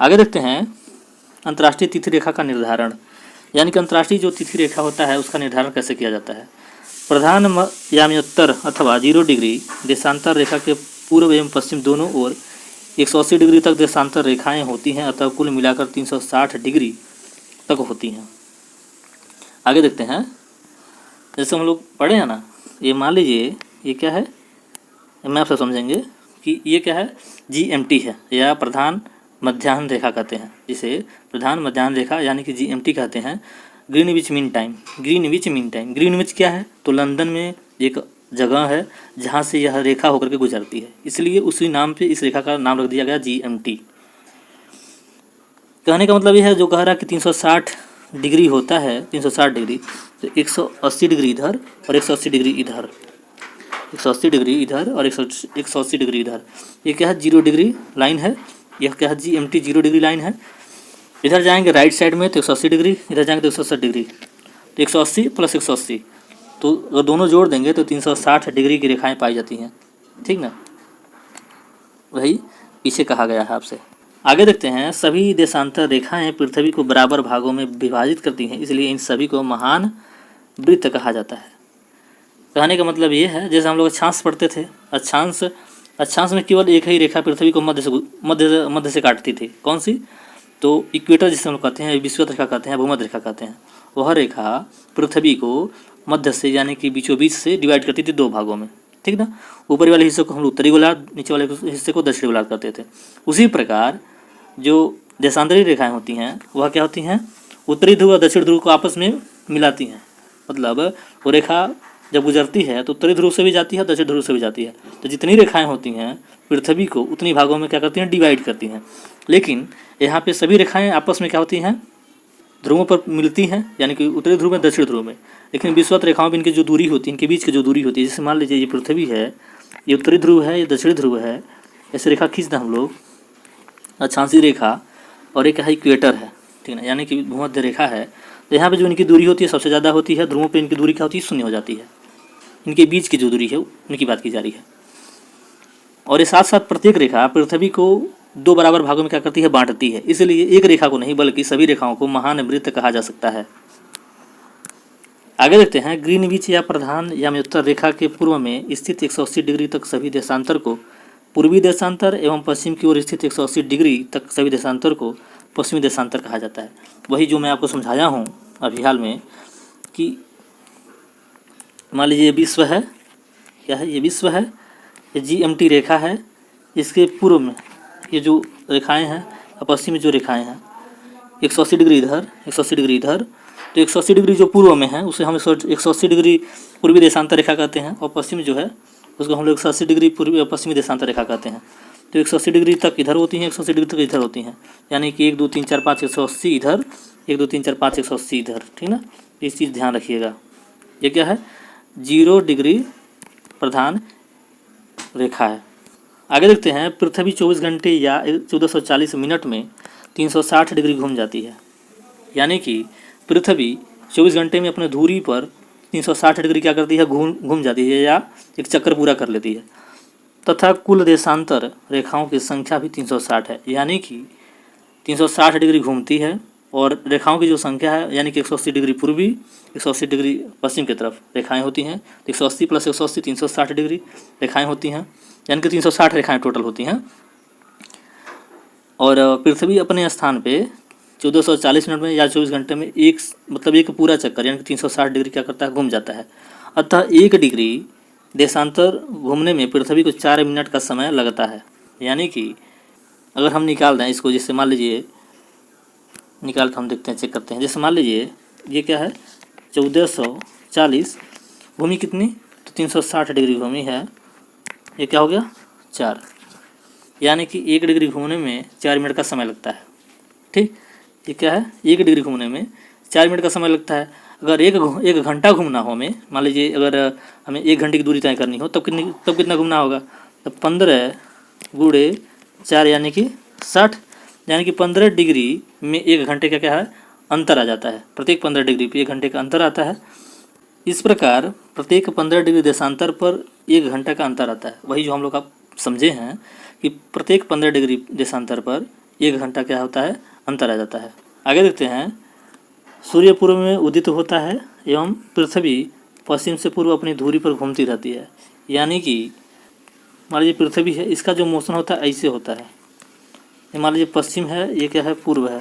आगे देखते हैं, अंतर्राष्ट्रीय तिथि रेखा का निर्धारण, यानी कि अंतर्राष्ट्रीय जो तिथि रेखा होता है उसका निर्धारण कैसे किया जाता है। प्रधान याम्योत्तर अथवा 0 डिग्री देशांतर रेखा के पूर्व एवं पश्चिम दोनों ओर 180 डिग्री तक देशांतर रेखाएं होती हैं, अतः कुल मिलाकर 360 डिग्री तक होती हैं। आगे देखते हैं, जैसे हम लोग पढ़े हैं ना, ये मान लीजिए ये क्या है, मैं आपसे समझेंगे कि ये क्या है, GMT है या प्रधान मध्याह्न रेखा कहते हैं, जिसे प्रधान मध्याह्न रेखा यानी कि GMT कहते हैं। ग्रीनविच मीन टाइम, ग्रीनविच क्या है, तो लंदन में एक जगह है जहाँ से यह रेखा होकर के गुजरती है, इसलिए उसी नाम पे इस रेखा का नाम रख दिया गया GMT। कहने का मतलब यह है, जो कह रहा है कि 360 डिग्री होता है, 360 डिग्री, तो 180 डिग्री इधर और 180 डिग्री इधर, 180 डिग्री इधर और 180 डिग्री इधर, ये क्या है, 0 डिग्री लाइन है। यह क्या है, GMT 0 डिग्री लाइन है। इधर जाएंगे राइट साइड में तो 180 डिग्री, इधर जाएंगे तो 180 डिग्री, तो 180 + 180, तो अगर दोनों जोड़ देंगे तो 360 डिग्री की रेखाएं पाई जाती हैं, ठीक ना, वही पीछे कहा गया है आपसे। आगे देखते हैं, सभी देशांतर रेखाएं पृथ्वी को बराबर भागों में विभाजित करती हैं, इसलिए इन सभी को महान वृत्त कहा जाता है। कहने का मतलब ये है, जैसे हम लोग अक्षांश पढ़ते थे, अक्षांश में केवल एक ही रेखा पृथ्वी को मध्य से काटती थी, कौन सी, तो इक्वेटर जिसे हम लोग कहते हैं, विषुवत रेखा कहते हैं, भूमध्य रेखा कहते हैं, वह रेखा पृथ्वी को मध्य से यानी कि बीचों बीच से डिवाइड करती थी 2 भागों में, ठीक ना। ऊपरी वाले हिस्से को हम उत्तरी गोलार्ध, नीचे वाले हिस्से को दक्षिणी गोलार्ध करते थे। उसी प्रकार जो देशांतरी रेखाएं होती हैं वह क्या होती हैं, उत्तरी ध्रुव और दक्षिण ध्रुव को आपस में मिलाती हैं। मतलब वो रेखा जब गुजरती है तो उत्तरी ध्रुव से भी जाती है, दक्षिण ध्रुव से भी जाती है, तो जितनी रेखाएं होती हैं पृथ्वी को उतनी भागों में क्या करती हैं, डिवाइड करती हैं। लेकिन यहाँ पे सभी रेखाएं आपस में क्या होती हैं, ध्रुवों पर मिलती हैं, यानी कि उत्तरी ध्रुव में, दक्षिण ध्रुव में। लेकिन विषुवत रेखाओं में इनकी जो दूरी होती है, इनके बीच की जो दूरी होती है, जैसे मान लीजिए ये पृथ्वी है, ये उत्तरी ध्रुव है, ये दक्षिणी ध्रुव है, ऐसे रेखा खींचना हम लोग, अक्षांशीय रेखा, और एक है इक्वेटर है, ठीक है, यानी कि भूमध्य रेखा है। तो यहाँ पे जो इनकी दूरी होती है सबसे ज़्यादा होती है, ध्रुवों पे इनकी दूरी क्या होती है, 0 हो जाती है। इनके बीच की जो दूरी है उनकी बात की जा रही है। और ये साथ साथ प्रत्येक रेखा पृथ्वी को 2 बराबर भागों में क्या करती है, बांटती है, इसलिए एक रेखा को नहीं बल्कि सभी रेखाओं को महान वृत्त कहा जा सकता है। आगे देखते हैं, ग्रीनविच या प्रधान याम्योत्तर रेखा के पूर्व में स्थित 180 डिग्री तक सभी देशांतर को पूर्वी देशांतर एवं पश्चिम की ओर स्थित 180 डिग्री तक सभी देशांतर को पश्चिमी देशांतर कहा जाता है। वही जो मैं आपको समझाया हूँ अभी हाल में कि मान लीजिए ये विश्व है, क्या है, ये विश्व है, ये GMT रेखा है, इसके पूर्व में ये जो रेखाएं हैं, पश्चिम में जो रेखाएं हैं 180 डिग्री इधर, 180 डिग्री इधर, तो 180 डिग्री जो पूर्व में है उसे हम 180 डिग्री पूर्वी देशांतर रेखा कहते हैं, और पश्चिम जो है उसको हम लोग 180 डिग्री पूर्वी पश्चिमी देशांतर रेखा कहते हैं। तो 180 डिग्री तक इधर होती हैं, 180 डिग्री तक इधर होती हैं, यानी कि 1 2 3 4 5 180 इधर, 1 2 3 4 5 180 इधर, ठीक ना। इस चीज़ ध्यान रखिएगा। ये क्या है, 0 डिग्री प्रधान रेखा है। आगे देखते हैं, पृथ्वी 24 घंटे या 1440 मिनट में 360 डिग्री घूम जाती है, यानी कि पृथ्वी 24 घंटे में अपने धुरी पर 360 डिग्री क्या करती है, घूम जाती है या एक चक्कर पूरा कर लेती है। तथा कुल देशांतर रेखाओं की संख्या भी 360 है, यानी कि 360 डिग्री घूमती है, और रेखाओं की जो संख्या है यानी कि 180 डिग्री पूर्वी, 180 डिग्री पश्चिम की तरफ रेखाएं होती हैं। 180 + 180 360 डिग्री रेखाएं होती हैं, यानी कि 360 रेखाएं टोटल होती हैं। और पृथ्वी अपने स्थान पे 1440 मिनट में या 24 घंटे में एक पूरा चक्कर यानी कि 360 डिग्री क्या करता है, घूम जाता है। अतः 1 डिग्री देशांतर घूमने में पृथ्वी को 4 मिनट का समय लगता है, यानी कि अगर हम निकाल दें इसको, जैसे मान लीजिए निकाल कर हम देखते हैं, चेक करते हैं। जैसे मान लीजिए ये क्या है, 1440 घूमी कितनी, तो 360 डिग्री घूमी है, ये क्या हो गया 4, यानी कि 1 डिग्री घूमने में 4 मिनट का समय लगता है। ठीक, ये क्या है, 1 डिग्री घूमने में 4 मिनट का समय लगता है। अगर एक घंटा घूमना हो हमें, मान लीजिए अगर हमें 1 घंटे की दूरी तय करनी हो, तब कितना घूमना होगा, तब 15 × 4 यानी कि 60, यानी कि 15 डिग्री में 1 घंटे का क्या है, अंतर आ जाता है। प्रत्येक 15 डिग्री पे 1 घंटे का अंतर आता है। इस प्रकार प्रत्येक 15 डिग्री देशांतर पर 1 घंटा का अंतर आता है। वही जो हम लोग आप समझे हैं कि प्रत्येक 15 डिग्री देशांतर पर 1 घंटा क्या होता है, अंतर आ जाता है। आगे देखते हैं, सूर्य पूर्व में उदित होता है एवं पृथ्वी पश्चिम से पूर्व अपनी धुरी पर घूमती रहती है, यानी कि मान लीजिए पृथ्वी है, इसका जो मोशन होता है ऐसे होता है। ये मान लीजिए पश्चिम है, ये क्या है, पूर्व है,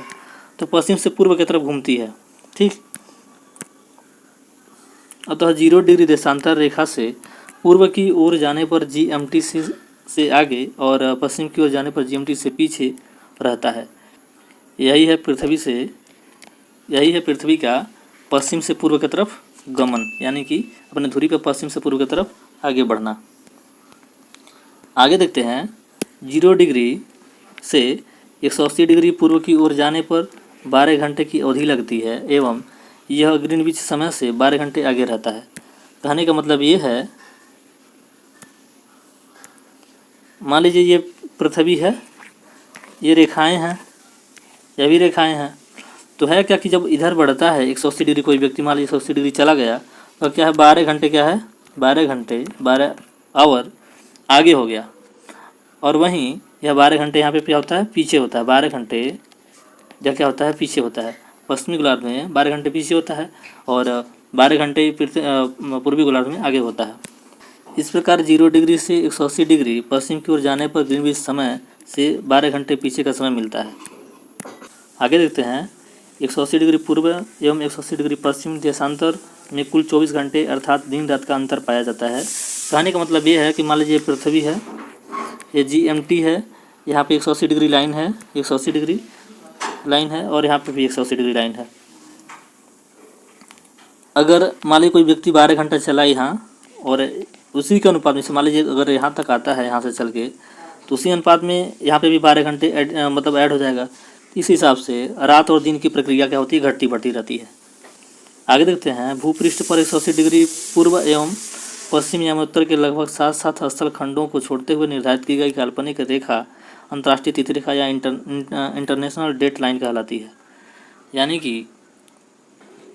तो पश्चिम से पूर्व की तरफ घूमती है। ठीक, अतः 0 डिग्री देशांतर रेखा से पूर्व की ओर जाने पर GMT से आगे और पश्चिम की ओर जाने पर GMT से पीछे रहता है। यही है पृथ्वी का पश्चिम से पूर्व की तरफ गमन, यानी कि अपने धुरी पर पश्चिम से पूर्व की तरफ आगे बढ़ना। आगे देखते हैं, 0 डिग्री से 180 डिग्री पूर्व की ओर जाने पर 12 घंटे की अवधि लगती है एवं यह ग्रीनविच समय से 12 घंटे आगे रहता है। कहने का मतलब ये है, मान लीजिए ये पृथ्वी है, ये रेखाएं हैं, यह भी रेखाएं हैं, तो है क्या कि जब इधर बढ़ता है 180 डिग्री, कोई व्यक्ति मान लीजिए 180 डिग्री चला गया, तो क्या है, 12 घंटे क्या है, 12 आवर आगे हो गया। और वहीं यह 12 घंटे यहाँ पे क्या होता है, पीछे होता है। 12 घंटे जब क्या होता है, पीछे होता है। पश्चिमी गोलार्ध में 12 घंटे पीछे होता है और 12 घंटे पूर्वी गोलार्ध में आगे होता है। इस प्रकार 0 डिग्री से 180 डिग्री पश्चिम की ओर जाने पर ग्रीनविच समय से 12 घंटे पीछे का समय मिलता है। आगे देखते हैं, 180 डिग्री पूर्व एवं 180 डिग्री पश्चिम देशांतर में कुल 24 घंटे अर्थात दिन रात का अंतर पाया जाता है। कहने का मतलब ये है कि मान लीजिए पृथ्वी है, ये GMT है, यहाँ पे 180 डिग्री लाइन है, 180 डिग्री लाइन है, और यहाँ पे भी 180 डिग्री लाइन है। अगर मान लीजिए कोई व्यक्ति 12 घंटा चला यहाँ, और उसी के अनुपात में से मान लीजिए अगर यहाँ तक आता है, यहाँ से चल के, तो उसी अनुपात में यहाँ पे भी 12 घंटे ऐड हो जाएगा। इस हिसाब से रात और दिन की प्रक्रिया क्या होती है, घटती बढ़ती रहती है। आगे देखते हैं, भूपृष्ठ पर 180 डिग्री पूर्व एवं पश्चिम एवं उत्तर के लगभग 7 स्थल खंडों को छोड़ते हुए निर्धारित की गई काल्पनिक रेखा अंतर्राष्ट्रीय तिथि रेखा या इंटरनेशनल डेट लाइन कहलाती है। यानी कि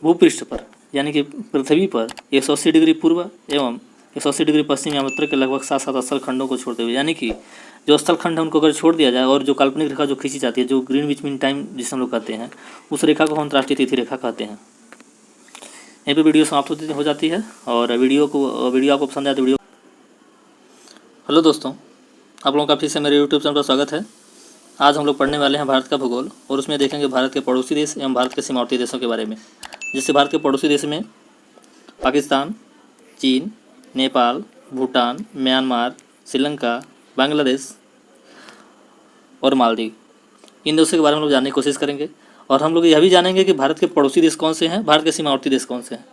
भूपृष्ठ पर यानी कि पृथ्वी पर 180 डिग्री पूर्व एवं 180 डिग्री पश्चिम एवं उत्तर के लगभग 7 स्थल खंडों को छोड़ते हुए, यानी कि जो स्थल खंड है उनको अगर छोड़ दिया जाए और जो काल्पनिक रेखा जो खींची जाती है, जो ग्रीनविच मीन टाइम जिसे हम लोग कहते हैं, उस रेखा को हम अंतर्राष्ट्रीय तिथि रेखा कहते हैं। यहीं पे वीडियो समाप्त हो जाती है। और वीडियो आपको पसंद आया तो वीडियो। हेलो दोस्तों, आप लोगों का फिर से मेरे यूट्यूब चैनल पर स्वागत है। आज हम लोग पढ़ने वाले हैं भारत का भूगोल और उसमें देखेंगे भारत के पड़ोसी देश एवं भारत के सीमावर्ती देशों के बारे में। जिससे भारत के पड़ोसी देश में पाकिस्तान, चीन, नेपाल, भूटान, म्यांमार, श्रीलंका, बांग्लादेश और मालदीव, इन देशों के बारे में हम लोग जानने की कोशिश करेंगे। और हम लोग यह भी जानेंगे कि भारत के पड़ोसी देश कौन से हैं, भारत के सीमावर्ती देश कौन से हैं।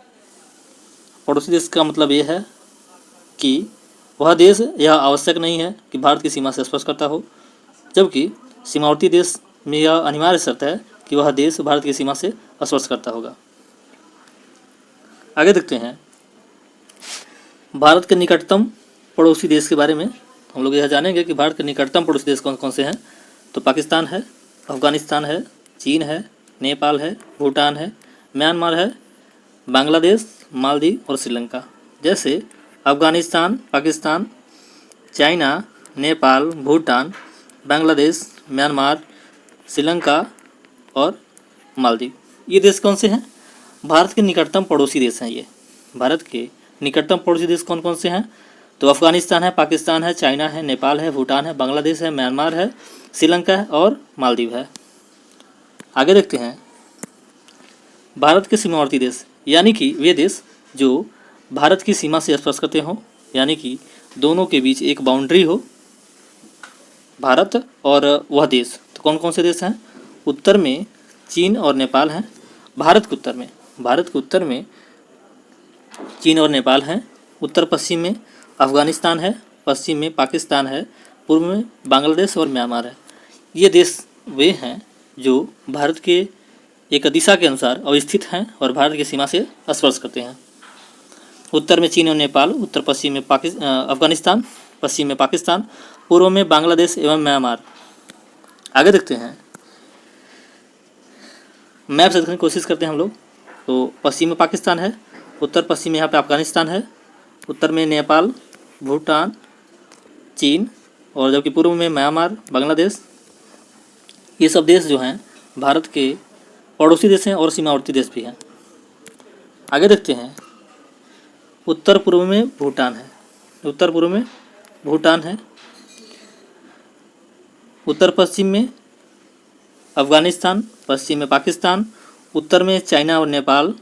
पड़ोसी देश का मतलब ये है कि वह देश यह आवश्यक नहीं है कि भारत की सीमा से स्पर्श करता हो, जबकि सीमावर्ती देश में यह अनिवार्य शर्त है कि वह देश भारत की सीमा से स्पर्श करता होगा। आगे देखते हैं भारत के निकटतम पड़ोसी देश के बारे में। हम लोग यह जानेंगे कि भारत के निकटतम पड़ोसी देश कौन कौन से हैं। तो पाकिस्तान है, अफगानिस्तान है, चीन है, नेपाल है, भूटान है, म्यांमार है, बांग्लादेश, मालदीव और श्रीलंका। जैसे अफगानिस्तान, पाकिस्तान, चाइना, नेपाल, भूटान, बांग्लादेश, म्यांमार, श्रीलंका और मालदीव, ये देश कौन से हैं? भारत के निकटतम पड़ोसी देश हैं। ये भारत के निकटतम पड़ोसी देश कौन कौन से हैं? तो अफगानिस्तान है, पाकिस्तान है, चाइना है, नेपाल है, भूटान है, बांग्लादेश है, म्यांमार है, श्रीलंका है और मालदीव है। आगे देखते हैं भारत के सीमावर्ती देश, यानी कि वे देश जो भारत की सीमा से स्पर्श करते हों, यानी कि दोनों के बीच एक बाउंड्री हो, भारत और वह देश। तो कौन कौन से देश हैं? उत्तर में चीन और नेपाल हैं। भारत के उत्तर में चीन और नेपाल हैं। उत्तर पश्चिम में अफगानिस्तान है, पश्चिम में पाकिस्तान है, पूर्व में बांग्लादेश और म्यांमार है। ये देश वे हैं जो भारत के एक दिशा के अनुसार अवस्थित हैं और भारत की सीमा से स्पर्श करते हैं। उत्तर में चीन और नेपाल, उत्तर पश्चिम में अफगानिस्तान, पश्चिम में पाकिस्तान, पूर्व में बांग्लादेश एवं म्यांमार। आगे देखते हैं मैप से देखने की कोशिश करते हैं हम लोग। तो पश्चिम में पाकिस्तान है, उत्तर पश्चिम में यहाँ पे अफगानिस्तान है, उत्तर में नेपाल, भूटान, चीन और जबकि पूर्व में म्यांमार, बांग्लादेश। ये सब देश जो हैं भारत के पड़ोसी देश हैं और सीमावर्ती देश भी हैं। आगे देखते हैं उत्तर पूर्व में भूटान है, उत्तर पूर्व में भूटान है, उत्तर पश्चिम में अफगानिस्तान, पश्चिम में पाकिस्तान, उत्तर में चाइना और नेपाल,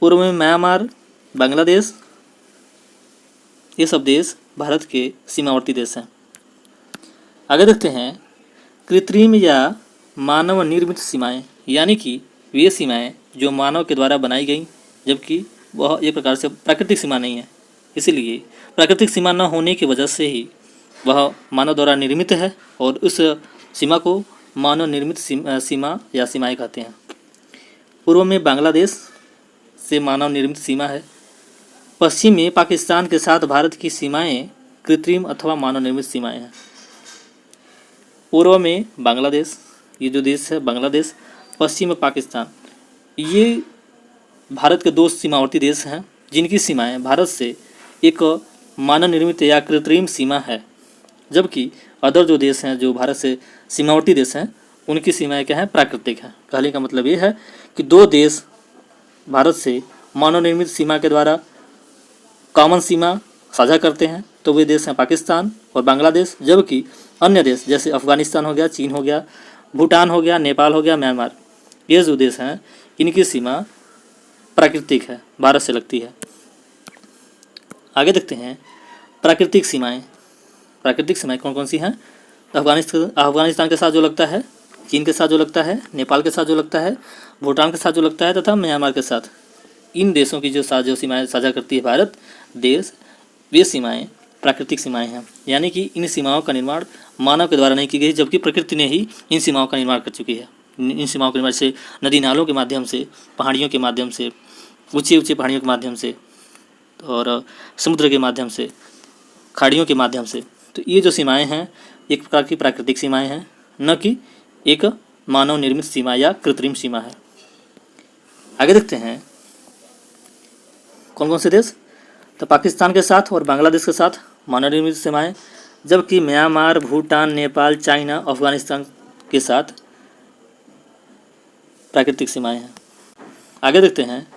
पूर्व में म्यांमार, बांग्लादेश। ये सब देश भारत के सीमावर्ती देश हैं। आगे देखते हैं कृत्रिम या मानव निर्मित सीमाएं, यानी कि वे सीमाएं जो मानव के द्वारा बनाई गई, जबकि वह एक प्रकार से प्राकृतिक सीमा नहीं है। इसीलिए प्राकृतिक सीमा न होने की वजह से ही वह मानव द्वारा निर्मित है और उस सीमा को मानव निर्मित सीमा या सीमाएं कहते हैं। पूर्व में बांग्लादेश से मानव निर्मित सीमा है। पश्चिम में पाकिस्तान के साथ भारत की सीमाएं कृत्रिम अथवा मानव निर्मित सीमाएं हैं। पूर्व में बांग्लादेश, ये जो देश है बांग्लादेश, पश्चिम में पाकिस्तान, ये भारत के दो सीमावर्ती देश हैं जिनकी सीमाएं भारत से एक मानव निर्मित या कृत्रिम सीमा है, जबकि अदर जो देश हैं जो भारत से सीमावर्ती देश हैं उनकी सीमाएं क्या हैं? प्राकृतिक हैं। कहने का मतलब ये है कि दो देश भारत से मानव निर्मित सीमा के द्वारा कॉमन सीमा साझा करते हैं, तो वे देश हैं पाकिस्तान और बांग्लादेश। जबकि अन्य देश जैसे अफगानिस्तान हो गया, चीन हो गया, भूटान हो गया, नेपाल हो गया, म्यांमार, ये जो देश हैं इनकी सीमा प्राकृतिक है, भारत से लगती है। आगे देखते हैं प्राकृतिक सीमाएं। प्राकृतिक सीमाएं कौन कौन सी हैं? अफगानिस्तान के साथ जो लगता है, चीन के साथ जो लगता है, नेपाल के साथ जो लगता है, भूटान के साथ जो लगता है तथा म्यांमार के साथ, इन देशों की जो सीमाएं साझा करती है भारत देश, वे सीमाएं प्राकृतिक सीमाएं हैं। यानी कि इन सीमाओं का निर्माण मानव के द्वारा नहीं की गई, जबकि प्रकृति ने ही इन सीमाओं का निर्माण कर चुकी है। इन सीमाओं के निर्माण से नदी नालों के माध्यम से, पहाड़ियों के माध्यम से, ऊंचे पहाड़ियों के माध्यम से और समुद्र के माध्यम से, खाड़ियों के माध्यम से। तो ये जो सीमाएं हैं एक प्रकार की प्राकृतिक सीमाएं हैं, न कि एक मानव निर्मित सीमा या कृत्रिम सीमा है। आगे देखते हैं कौन कौन से देश? तो पाकिस्तान के साथ और बांग्लादेश के साथ मानव निर्मित सीमाएं, जबकि म्यांमार, भूटान, नेपाल, चाइना, अफगानिस्तान के साथ प्राकृतिक सीमाएं हैं। आगे देखते हैं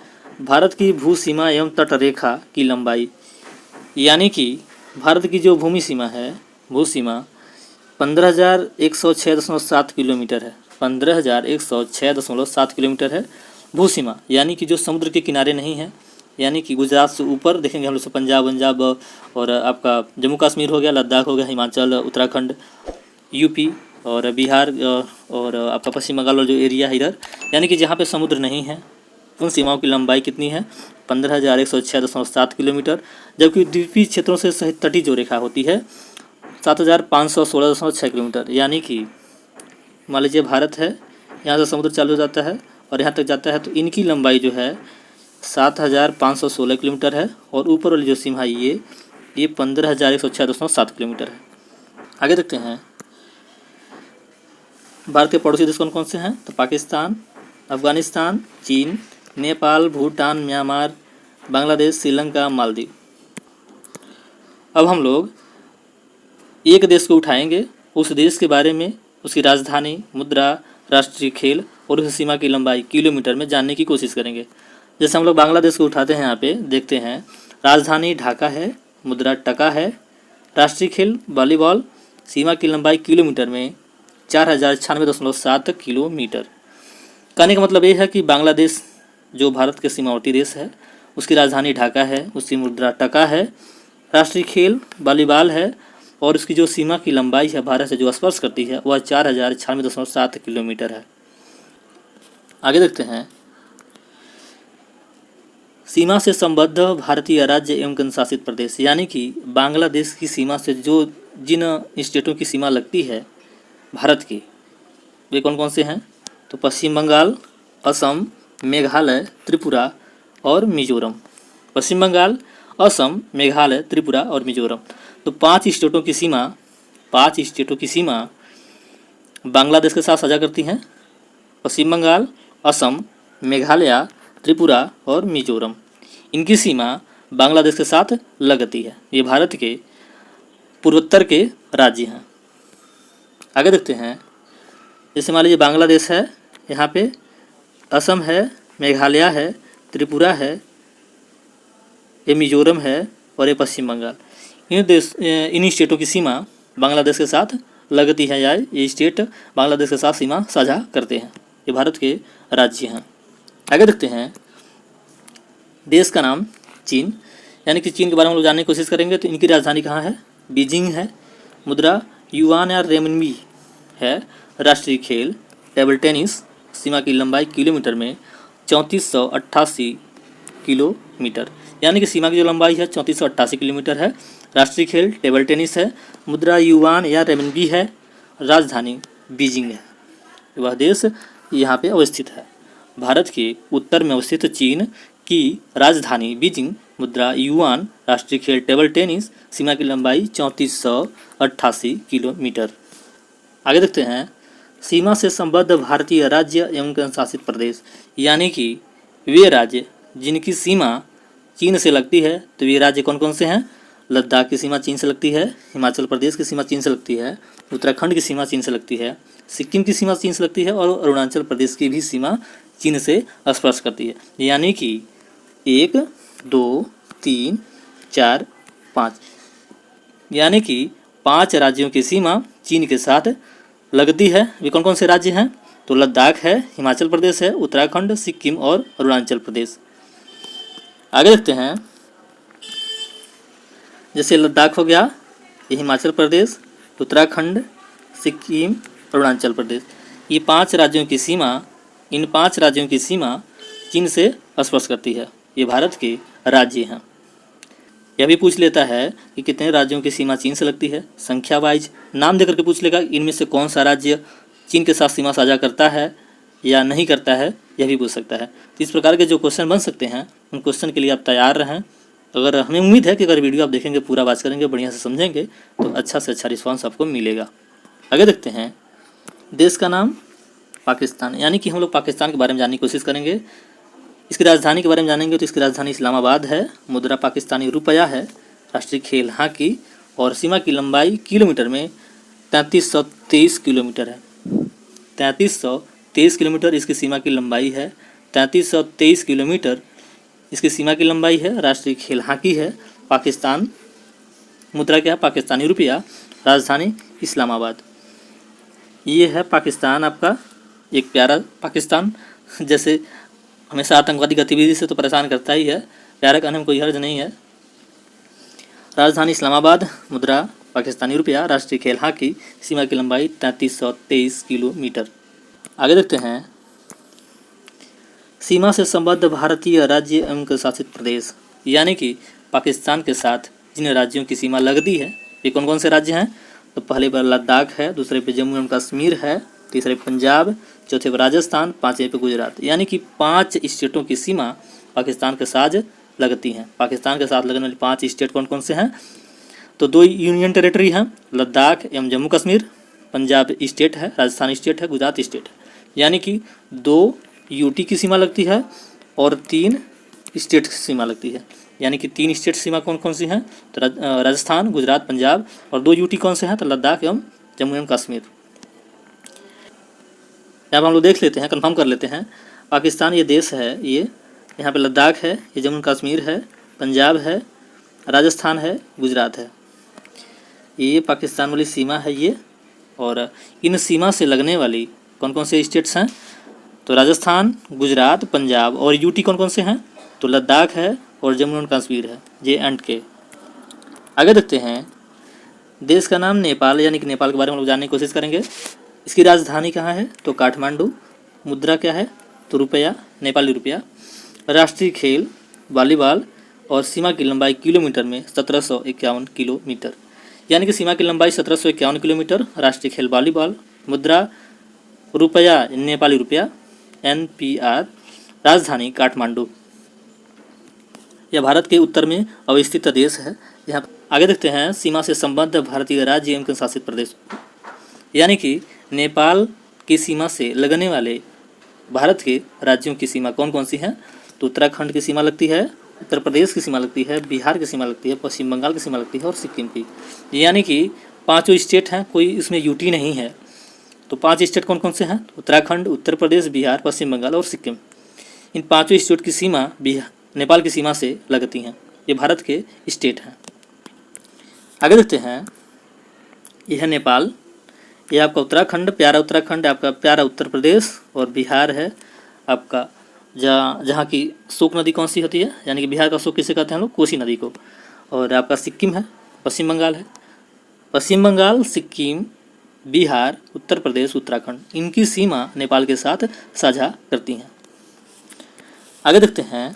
भारत की भू सीमा एवं तट रेखा की लंबाई, यानी कि भारत की जो भूमि सीमा है, भू सीमा, 15,106.7 किलोमीटर है। 15,106.7 किलोमीटर है भू सीमा, यानी कि जो समुद्र के किनारे नहीं है, यानी कि गुजरात से ऊपर देखेंगे हम लोग से पंजाब और आपका जम्मू कश्मीर हो गया, लद्दाख हो गया, हिमाचल, उत्तराखंड, यूपी और बिहार और आपका पश्चिम बंगाल और जो एरिया है इधर, यानी कि जहाँ पे समुद्र नहीं है, उन सीमाओं की लंबाई कितनी है? 15,106.7 किलोमीटर। जबकि द्वीपीय क्षेत्रों से सहित तटीय जो रेखा होती है 7,516.6 किलोमीटर। यानी कि मान लीजिए भारत है, यहाँ से समुद्र चालू हो जाता है और यहाँ तक जाता है, तो इनकी लंबाई जो है 7,516 किलोमीटर है और ऊपर वाली जो सीमा है ये 15,106.7 किलोमीटर है। आगे देखते हैं भारत के पड़ोसी देश कौन कौन से हैं? तो पाकिस्तान, अफगानिस्तान, चीन, नेपाल, भूटान, म्यांमार, बांग्लादेश, श्रीलंका, मालदीव। अब हम लोग एक देश को उठाएंगे, उस देश के बारे में, उसकी राजधानी, मुद्रा, राष्ट्रीय खेल और उस सीमा की लंबाई किलोमीटर में जानने की कोशिश करेंगे। जैसे हम लोग बांग्लादेश को उठाते हैं, यहाँ पे देखते हैं राजधानी ढाका है, मुद्रा टका है, राष्ट्रीय खेल वॉलीबॉल, सीमा की लंबाई किलोमीटर में 4,096.7 किलोमीटर। कहने का मतलब ये है कि बांग्लादेश जो भारत के सीमावर्ती देश है, उसकी राजधानी ढाका है, उसकी मुद्रा टका है, राष्ट्रीय खेल वॉलीबॉल है और उसकी जो सीमा की लंबाई है भारत से जो स्पर्श करती है वह 4,096.7 किलोमीटर है। आगे देखते हैं सीमा से संबद्ध भारतीय राज्य एवं केंद्र शासित प्रदेश, यानी कि बांग्लादेश की सीमा से जो जिन स्टेटों की सीमा लगती है भारत की, वे कौन कौन से हैं? तो पश्चिम बंगाल, असम, मेघालय, त्रिपुरा और मिजोरम। पश्चिम बंगाल, असम, मेघालय, त्रिपुरा और मिजोरम। तो पांच स्टेटों की सीमा बांग्लादेश के साथ साझा करती हैं। पश्चिम बंगाल, असम, मेघालय, त्रिपुरा और मिजोरम, इनकी सीमा बांग्लादेश के साथ लगती है। ये भारत के पूर्वोत्तर के राज्य हैं। आगे देखते हैं, जैसे मान लीजिए बांग्लादेश है, यहाँ पे असम है, मेघालय है, त्रिपुरा है, ये मिजोरम है और ये पश्चिम बंगाल। इन स्टेटों की सीमा बांग्लादेश के साथ लगती है, या ये स्टेट बांग्लादेश के साथ सीमा साझा करते हैं। ये भारत के राज्य हैं। आगे देखते हैं देश का नाम चीन, यानी कि चीन के बारे में हम लोग जानने की कोशिश करेंगे। तो इनकी राजधानी कहाँ है? बीजिंग है, मुद्रा युआन या रेमनबी है, राष्ट्रीय खेल टेबल टेनिस, सीमा की लंबाई किलोमीटर में 3488 किलोमीटर, यानी कि सीमा की जो लंबाई है 3488 किलोमीटर है। राष्ट्रीय खेल टेबल टेनिस है, मुद्रा युआन या रेमनबी है, राजधानी बीजिंग है। वह देश यहाँ पे अवस्थित है। भारत के उत्तर में अवस्थित चीन की राजधानी बीजिंग, मुद्रा युआन, राष्ट्रीय खेल टेबल टेनिस, सीमा की लंबाई 3488 किलोमीटर। आगे देखते हैं सीमा से संबद्ध भारतीय राज्य एवं केंद्र शासित प्रदेश, यानी कि वे राज्य जिनकी सीमा चीन से लगती है। तो ये राज्य कौन कौन से हैं? लद्दाख की सीमा चीन से लगती है, हिमाचल प्रदेश की सीमा चीन से लगती है, उत्तराखंड की सीमा चीन से लगती है, सिक्किम की सीमा चीन से लगती है और अरुणाचल प्रदेश की भी सीमा चीन से स्पर्श करती है। यानी कि 1, 2, 3, 4, 5, यानी कि 5 राज्यों की सीमा चीन के साथ लगती है। वे कौन कौन से राज्य हैं? तो लद्दाख है, हिमाचल प्रदेश है, उत्तराखंड, सिक्किम और अरुणाचल प्रदेश। आगे देखते हैं, जैसे लद्दाख हो गया, ये हिमाचल प्रदेश, उत्तराखंड, सिक्किम, अरुणाचल प्रदेश, ये 5 राज्यों की सीमा, इन 5 राज्यों की सीमा चीन से स्पर्श करती है। ये भारत के राज्य हैं। यह भी पूछ लेता है कि कितने राज्यों की सीमा चीन से लगती है, संख्या वाइज नाम देकर के पूछ लेगा इनमें से कौन सा राज्य चीन के साथ सीमा साझा करता है या नहीं करता है, यह भी पूछ सकता है। तो इस प्रकार के जो क्वेश्चन बन सकते हैं उन क्वेश्चन के लिए आप तैयार रहें। अगर हमें उम्मीद है कि अगर वीडियो आप देखेंगे, पूरा बात करेंगे, बढ़िया से समझेंगे तो अच्छा से अच्छा रिस्पॉन्स आपको मिलेगा। आगे देखते हैं देश का नाम पाकिस्तान, यानी कि हम लोग पाकिस्तान के बारे में जानने की कोशिश करेंगे। इसकी राजधानी के बारे में जानेंगे तो इसकी राजधानी इस्लामाबाद है, मुद्रा पाकिस्तानी रुपया है, राष्ट्रीय खेल हॉकी और सीमा की लंबाई किलोमीटर में 3323 किलोमीटर है। 3323 किलोमीटर इसकी सीमा की लंबाई है। 3323 किलोमीटर इसकी सीमा की लंबाई है। राष्ट्रीय खेल हॉकी है। पाकिस्तान, मुद्रा क्या है? पाकिस्तानी रुपया। राजधानी इस्लामाबाद। ये है पाकिस्तान, आपका एक प्यारा पाकिस्तान। जैसे हमेशा आतंकवादी गतिविधि से तो परेशान करता ही है, प्यारा कहने में कोई हर्ज नहीं है। राजधानी इस्लामाबाद, मुद्रा पाकिस्तानी रुपया, राष्ट्रीय खेल हॉकी, सीमा की लंबाई 3323 किलोमीटर। आगे देखते हैं, सीमा से संबद्ध भारतीय राज्य एवं केंद्र शासित प्रदेश, यानी कि पाकिस्तान के साथ जिन राज्यों की सीमा लगती है ये कौन कौन से राज्य हैं? तो पहले पर लद्दाख है, दूसरे पे जम्मू एवं कश्मीर है, तीसरे पंजाब, चौथे पर राजस्थान, पांचवें पे गुजरात। यानी कि 5 स्टेटों की सीमा पाकिस्तान के साथ लगती हैं। पाकिस्तान के साथ लगने वाली 5 स्टेट कौन कौन से हैं? तो 2 यूनियन टेरिटरी हैं, लद्दाख एवं जम्मू कश्मीर, पंजाब स्टेट है, राजस्थान स्टेट है, गुजरात स्टेट है। यानी कि 2 यूटी की सीमा लगती है और 3 स्टेट की सीमा लगती है। यानी कि 3 स्टेट सीमा कौन कौन सी हैं? तो राजस्थान, गुजरात, पंजाब, और 2 यूटी कौन से हैं? तो लद्दाख एवं जम्मू एवं कश्मीर। यहाँ पर हम लोग देख लेते हैं, कंफर्म कर लेते हैं। पाकिस्तान ये देश है, ये यहाँ पे लद्दाख है, ये जम्मू कश्मीर है, पंजाब है, राजस्थान है, गुजरात है। ये पाकिस्तान वाली सीमा है ये। और इन सीमा से लगने वाली कौन कौन से स्टेट्स हैं? तो राजस्थान, गुजरात, पंजाब, और यूटी कौन कौन से हैं? तो लद्दाख है और जम्मू एंड कश्मीर है, J&K। आगे देखते हैं, देश का नाम नेपाल, यानी कि नेपाल के बारे में हम लोग जानने की कोशिश करेंगे। इसकी राजधानी कहाँ है? तो काठमांडू। मुद्रा क्या है? तो रुपया, नेपाली रुपया। राष्ट्रीय खेल वॉलीबॉल, और सीमा की लंबाई किलोमीटर में 1751 किलोमीटर। यानी कि सीमा की लंबाई 1751 किलोमीटर। राष्ट्रीय खेल वॉलीबॉल, मुद्रा रुपया, नेपाली रुपया, NPR। राजधानी काठमांडू। यह भारत के उत्तर में अवस्थित देश है। यहाँ आगे देखते हैं, सीमा से संबद्ध भारतीय राज्य एवं केंद्र शासित प्रदेश, यानी कि नेपाल की सीमा से लगने वाले भारत के राज्यों की सीमा कौन कौन सी हैं? तो उत्तराखंड की सीमा लगती है, उत्तर प्रदेश की सीमा लगती है, बिहार की सीमा लगती है, पश्चिम बंगाल की सीमा लगती है, और सिक्किम की। यानी कि 5 स्टेट हैं, कोई इसमें यूटी नहीं है। तो 5 स्टेट कौन कौन से हैं? उत्तराखंड, उत्तर प्रदेश, बिहार, पश्चिम बंगाल और सिक्किम। इन 5 स्टेट की सीमा नेपाल की सीमा से लगती हैं। ये भारत के स्टेट हैं। आगे देखते हैं, यह है नेपाल, ये आपका उत्तराखंड, प्यारा उत्तराखंड, आपका प्यारा उत्तर प्रदेश, और बिहार है आपका, जहाँ की शोक नदी कौन सी होती है? यानी कि बिहार का शोक किसे कहते हैं हम लोग? कोसी नदी को। और आपका सिक्किम है, पश्चिम बंगाल है। पश्चिम बंगाल, सिक्किम, बिहार, उत्तर प्रदेश, उत्तराखंड, इनकी सीमा नेपाल के साथ साझा करती हैं। आगे देखते हैं,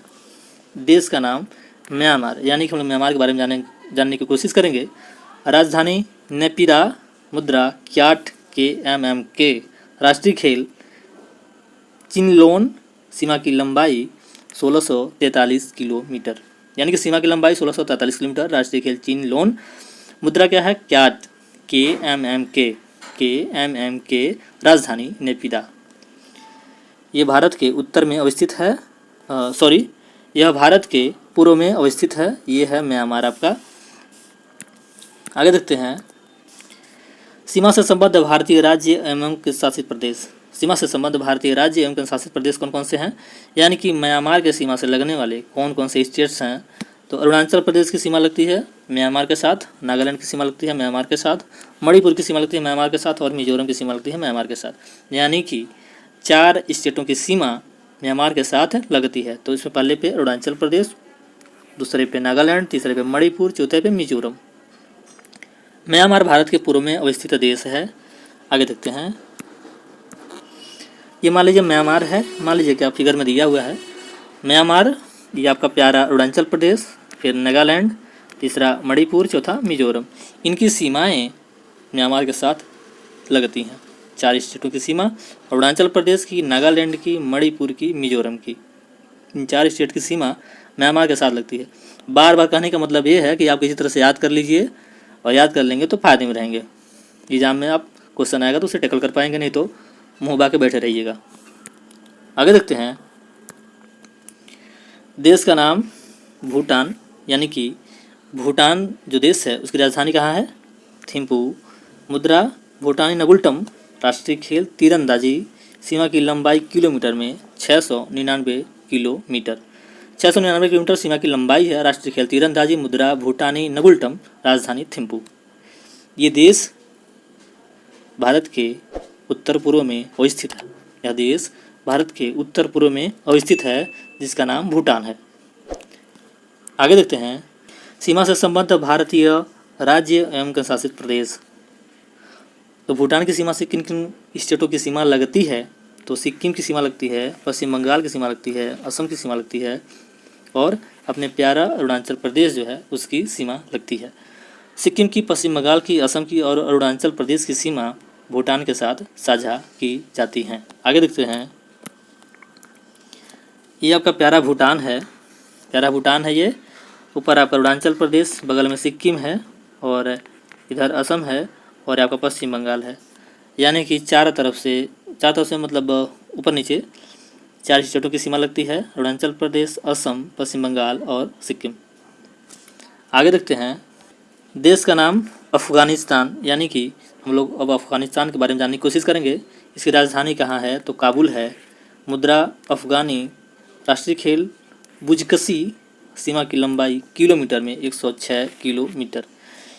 देश का नाम म्यांमार, यानी कि हम लोग म्यांमार के बारे में जानने की कोशिश करेंगे। राजधानी नेपिदा, मुद्रा क्याट, KMMK। राष्ट्रीय खेल चिनलोन, सीमा की लंबाई 1643 किलोमीटर। यानी कि सीमा की लंबाई 1643 किलोमीटर। राष्ट्रीय खेल चिनलोन, मुद्रा क्या है? CAT, KMMK। राजधानी नेपिदा। ये भारत के उत्तर में अवस्थित है, यह भारत के पूर्व में अवस्थित है। ये है म्यांमार आपका। आगे देखते हैं, सीमा से संबद्ध भारतीय राज्य एवं केंद्र शासित प्रदेश। सीमा से संबद्ध भारतीय राज्य एवं केंद्र शासित प्रदेश कौन कौन से हैं? यानी कि म्यांमार के सीमा से लगने वाले कौन कौन से स्टेट्स हैं? तो अरुणाचल प्रदेश की सीमा लगती है म्यांमार के साथ, नागालैंड की सीमा लगती है म्यांमार के साथ, मणिपुर की सीमा लगती है म्यांमार के साथ, और मिजोरम की सीमा लगती है म्यांमार के साथ। यानी कि 4 स्टेटों की सीमा म्यांमार के साथ लगती है। तो इसमें पहले पे अरुणाचल प्रदेश, दूसरे पे नागालैंड, तीसरे पे मणिपुर, चौथे पे मिजोरम। म्यांमार भारत के पूर्व में अवस्थित देश है। आगे देखते हैं, ये मान लीजिए म्यांमार है, मान लीजिए कि आप फिगर में दिया हुआ है म्यांमार, ये आपका प्यारा अरुणाचल प्रदेश, फिर नागालैंड, तीसरा मणिपुर, चौथा मिजोरम। इनकी सीमाएं म्यांमार के साथ लगती हैं। 4 स्टेटों की सीमा, अरुणाचल प्रदेश की, नागालैंड की, मणिपुर की, मिजोरम की, इन 4 स्टेट की सीमा म्यांमार के साथ लगती है। बार बार कहने का मतलब ये है कि आप किसी तरह से याद कर लीजिए, और याद कर लेंगे तो फायदे में रहेंगे। एग्जाम में आप क्वेश्चन आएगा तो उसे टैकल कर पाएंगे, नहीं तो मुँह बा के बैठे रहिएगा। आगे देखते हैं, देश का नाम भूटान, यानी कि भूटान जो देश है उसकी राजधानी कहाँ है? थिम्पू। मुद्रा भूटानी नगुल्टम। राष्ट्रीय खेल तीरंदाजी, सीमा की लंबाई किलोमीटर में 699 किलोमीटर। 699 किलोमीटर सीमा की लंबाई है। राष्ट्रीय खेल तीरंदाजी, मुद्रा भूटानी नगुल्टम, राजधानी थिम्पू। ये देश भारत के उत्तर पूर्व में अवस्थित है। यह देश भारत के उत्तर पूर्व में अवस्थित है, जिसका नाम भूटान है। आगे देखते हैं, सीमा से संबद्ध भारतीय राज्य एवं केंद्र शासित प्रदेश। तो भूटान की सीमा से किन किन स्टेटों की सीमा लगती है? तो सिक्किम की सीमा लगती है, पश्चिम बंगाल की सीमा लगती है, असम की सीमा लगती है और अपने प्यारा अरुणाचल प्रदेश जो है उसकी सीमा लगती है। सिक्किम की, पश्चिम बंगाल की, असम की और अरुणाचल प्रदेश की सीमा भूटान के साथ साझा की जाती हैं। आगे देखते हैं, ये आपका प्यारा भूटान है। प्यारा भूटान है ये। ऊपर आपका अरुणाचल प्रदेश, बगल में सिक्किम है और इधर असम है और आपका पश्चिम बंगाल है। यानी कि चारों तरफ से मतलब ऊपर नीचे 4 स्टेटों की सीमा लगती है, अरुणाचल प्रदेश, असम, पश्चिम बंगाल और सिक्किम। आगे देखते हैं, देश का नाम अफ़गानिस्तान, यानी कि हम लोग अब अफ़गानिस्तान के बारे में जानने की कोशिश करेंगे। इसकी राजधानी कहाँ है? तो काबुल है। मुद्रा अफ़गानी, राष्ट्रीय खेल बुजकशी, सीमा की लंबाई किलोमीटर में 106 किलोमीटर।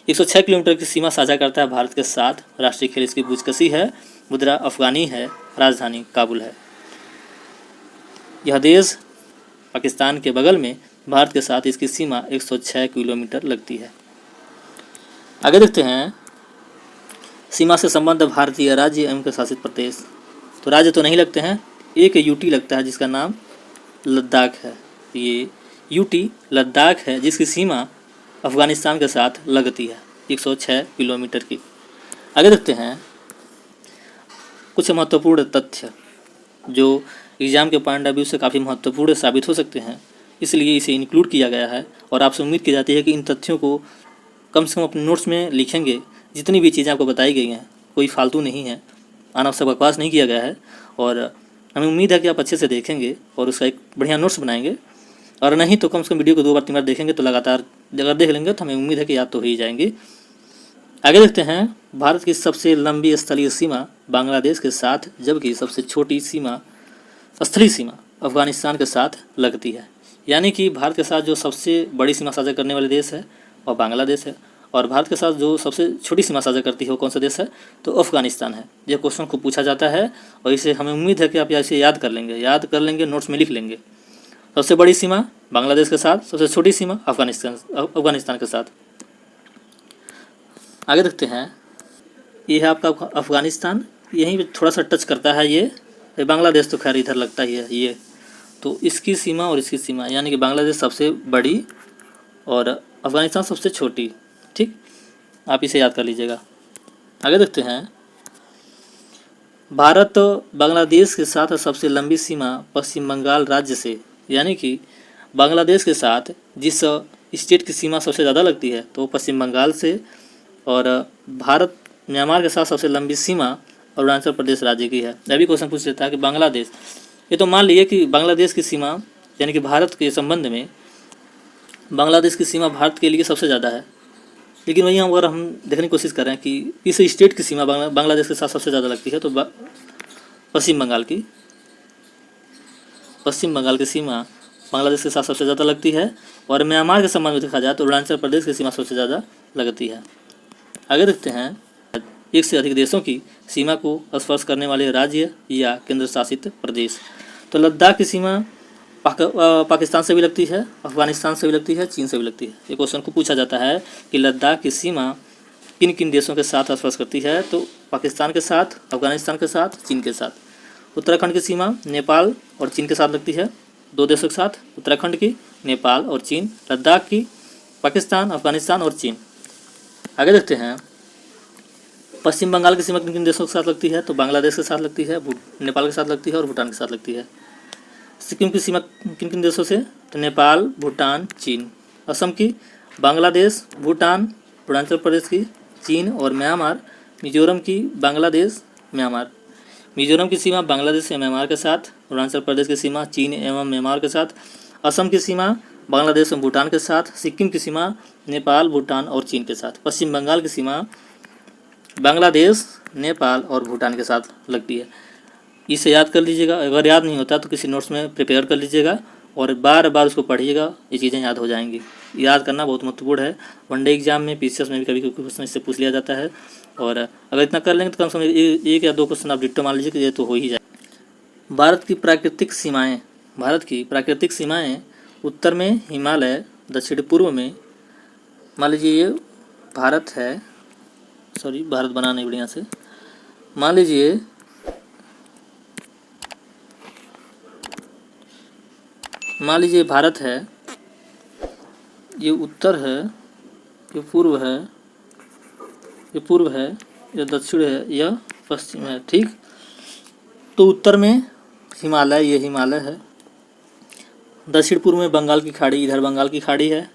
106 किलोमीटर की सीमा साझा करता है भारत के साथ। राष्ट्रीय खेल इसकी बुजकशी है, मुद्रा अफ़गानी है, राजधानी काबुल है। यह देश पाकिस्तान के बगल में भारत के साथ इसकी सीमा 106 किलोमीटर लगती है। आगे देखते हैं, सीमा से संबद्ध भारतीय राज्य एवं केंद्र शासित प्रदेश। तो राज्य तो नहीं लगते हैं, एक यूटी लगता है जिसका नाम लद्दाख है। ये यूटी लद्दाख है जिसकी सीमा अफ़गानिस्तान के साथ लगती है 106 किलोमीटर की। आगे देखते हैं, कुछ महत्वपूर्ण तथ्य जो एग्ज़ाम के पॉइंट ऑफ व्यू से काफ़ी महत्वपूर्ण साबित हो सकते हैं, इसलिए इसे इंक्लूड किया गया है और आपसे उम्मीद की जाती है कि इन तथ्यों को कम से कम अपने नोट्स में लिखेंगे। जितनी भी चीज़ें आपको बताई गई हैं कोई फालतू नहीं है, अनावश्यक बकवास नहीं किया गया है और हमें उम्मीद है कि आप अच्छे से देखेंगे और उसका एक बढ़िया नोट्स बनाएंगे। और नहीं तो कम से कम वीडियो को 2 बार 3 बार देखेंगे तो लगातार अगर देख लेंगे तो हमें उम्मीद है कि याद तो हो ही जाएंगे। आगे देखते हैं, भारत की सबसे लंबी स्थलीय सीमा बांग्लादेश के साथ, जबकि सबसे छोटी सीमा स्थलीय सीमा अफगानिस्तान के साथ लगती है। यानी कि भारत के साथ जो सबसे बड़ी सीमा साझा करने वाले देश है वह बांग्लादेश है और भारत के साथ जो सबसे छोटी सीमा साझा करती है वो कौन सा देश है? तो अफगानिस्तान है। यह क्वेश्चन को पूछा जाता है और इसे हमें उम्मीद है कि आप इसे याद कर लेंगे, नोट्स में लिख लेंगे। सबसे बड़ी सीमा बांग्लादेश के साथ, सबसे छोटी सीमा अफगानिस्तान के साथ। आगे देखते हैं, ये है आपका अफगानिस्तान, यहीं पे थोड़ा सा टच करता है ये बांग्लादेश, तो खैर इधर लगता ही है ये। तो इसकी सीमा और इसकी सीमा, यानी कि बांग्लादेश सबसे बड़ी और अफगानिस्तान सबसे छोटी। ठीक, आप इसे याद कर लीजिएगा। आगे देखते हैं, भारत बांग्लादेश के साथ सबसे लंबी सीमा पश्चिम बंगाल राज्य से, यानी कि बांग्लादेश के साथ जिस स्टेट की सीमा सबसे ज़्यादा लगती है तो पश्चिम बंगाल से, और भारत म्यांमार के साथ सबसे लंबी सीमा अरुणाचल प्रदेश राज्य की है। अभी क्वेश्चन पूछ लेता है कि बांग्लादेश, ये तो मान लिए कि बांग्लादेश की सीमा यानी कि भारत के संबंध में बांग्लादेश की सीमा भारत के लिए सबसे ज़्यादा है, लेकिन वहीं अगर हम देखने की कोशिश कर रहे हैं कि इस स्टेट की सीमा बांग्लादेश के साथ सबसे ज़्यादा लगती है तो पश्चिम बंगाल की सीमा बांग्लादेश के साथ सबसे ज़्यादा लगती है और म्यांमार के संबंध में देखा जाए तो अरुणाचल प्रदेश की सीमा सबसे ज़्यादा लगती है। आगे देखते हैं, एक से अधिक देशों की सीमा को स्पर्श करने वाले राज्य या केंद्र शासित प्रदेश। तो लद्दाख की सीमा पाकिस्तान से भी लगती है, अफगानिस्तान से भी लगती है, चीन से भी लगती है। ये क्वेश्चन को पूछा जाता है कि लद्दाख की सीमा किन किन देशों के साथ स्पर्श करती है? तो पाकिस्तान के साथ, अफगानिस्तान के साथ, चीन के साथ। उत्तराखंड की सीमा नेपाल और चीन के साथ लगती है, 2 देशों के साथ, उत्तराखंड की, नेपाल और चीन। लद्दाख की पाकिस्तान, अफगानिस्तान और चीन। आगे देखते हैं, पश्चिम बंगाल की सीमा किन किन देशों के साथ लगती है? तो बांग्लादेश के साथ लगती है, नेपाल के साथ लगती है और भूटान के साथ लगती है। सिक्किम की सीमा किन किन देशों से? तो नेपाल, भूटान, चीन। असम की बांग्लादेश, भूटान, अरुणाचल प्रदेश की, चीन और म्यांमार। मिजोरम की बांग्लादेश, म्यांमार। मिजोरम की सीमा बांग्लादेश या म्यांमार के साथ, अरुणाचल प्रदेश की सीमा चीन एवं म्यांमार के साथ। असम की सीमा बांग्लादेश और भूटान के साथ। सिक्किम की सीमा नेपाल, भूटान और चीन के साथ। पश्चिम बंगाल की सीमा बांग्लादेश, नेपाल और भूटान के साथ लगती है। इसे याद कर लीजिएगा, अगर याद नहीं होता तो किसी नोट्स में प्रिपेयर कर लीजिएगा और बार बार उसको पढ़िएगा, ये चीज़ें याद हो जाएंगी। याद करना बहुत महत्वपूर्ण है। वनडे एग्जाम में, पीसीएस में भी कभी कभी क्वेश्चन इससे पूछ लिया जाता है। और अगर इतना कर लेंगे तो कम से कम एक या दो क्वेश्चन आप डिट्टो मान लीजिए कि ये तो हो ही जाए। भारत की प्राकृतिक सीमाएं। भारत की प्राकृतिक सीमाएं उत्तर में हिमालय, दक्षिण पूर्व में, मान लीजिए ये भारत है, सॉरी भारत बनाने बढ़िया से, मान लीजिए भारत है, ये उत्तर है, ये पूर्व है, ये दक्षिण है, यह पश्चिम है। ठीक, तो उत्तर में हिमालय, ये हिमालय है, दक्षिण पूर्व में बंगाल की खाड़ी, इधर बंगाल की खाड़ी है,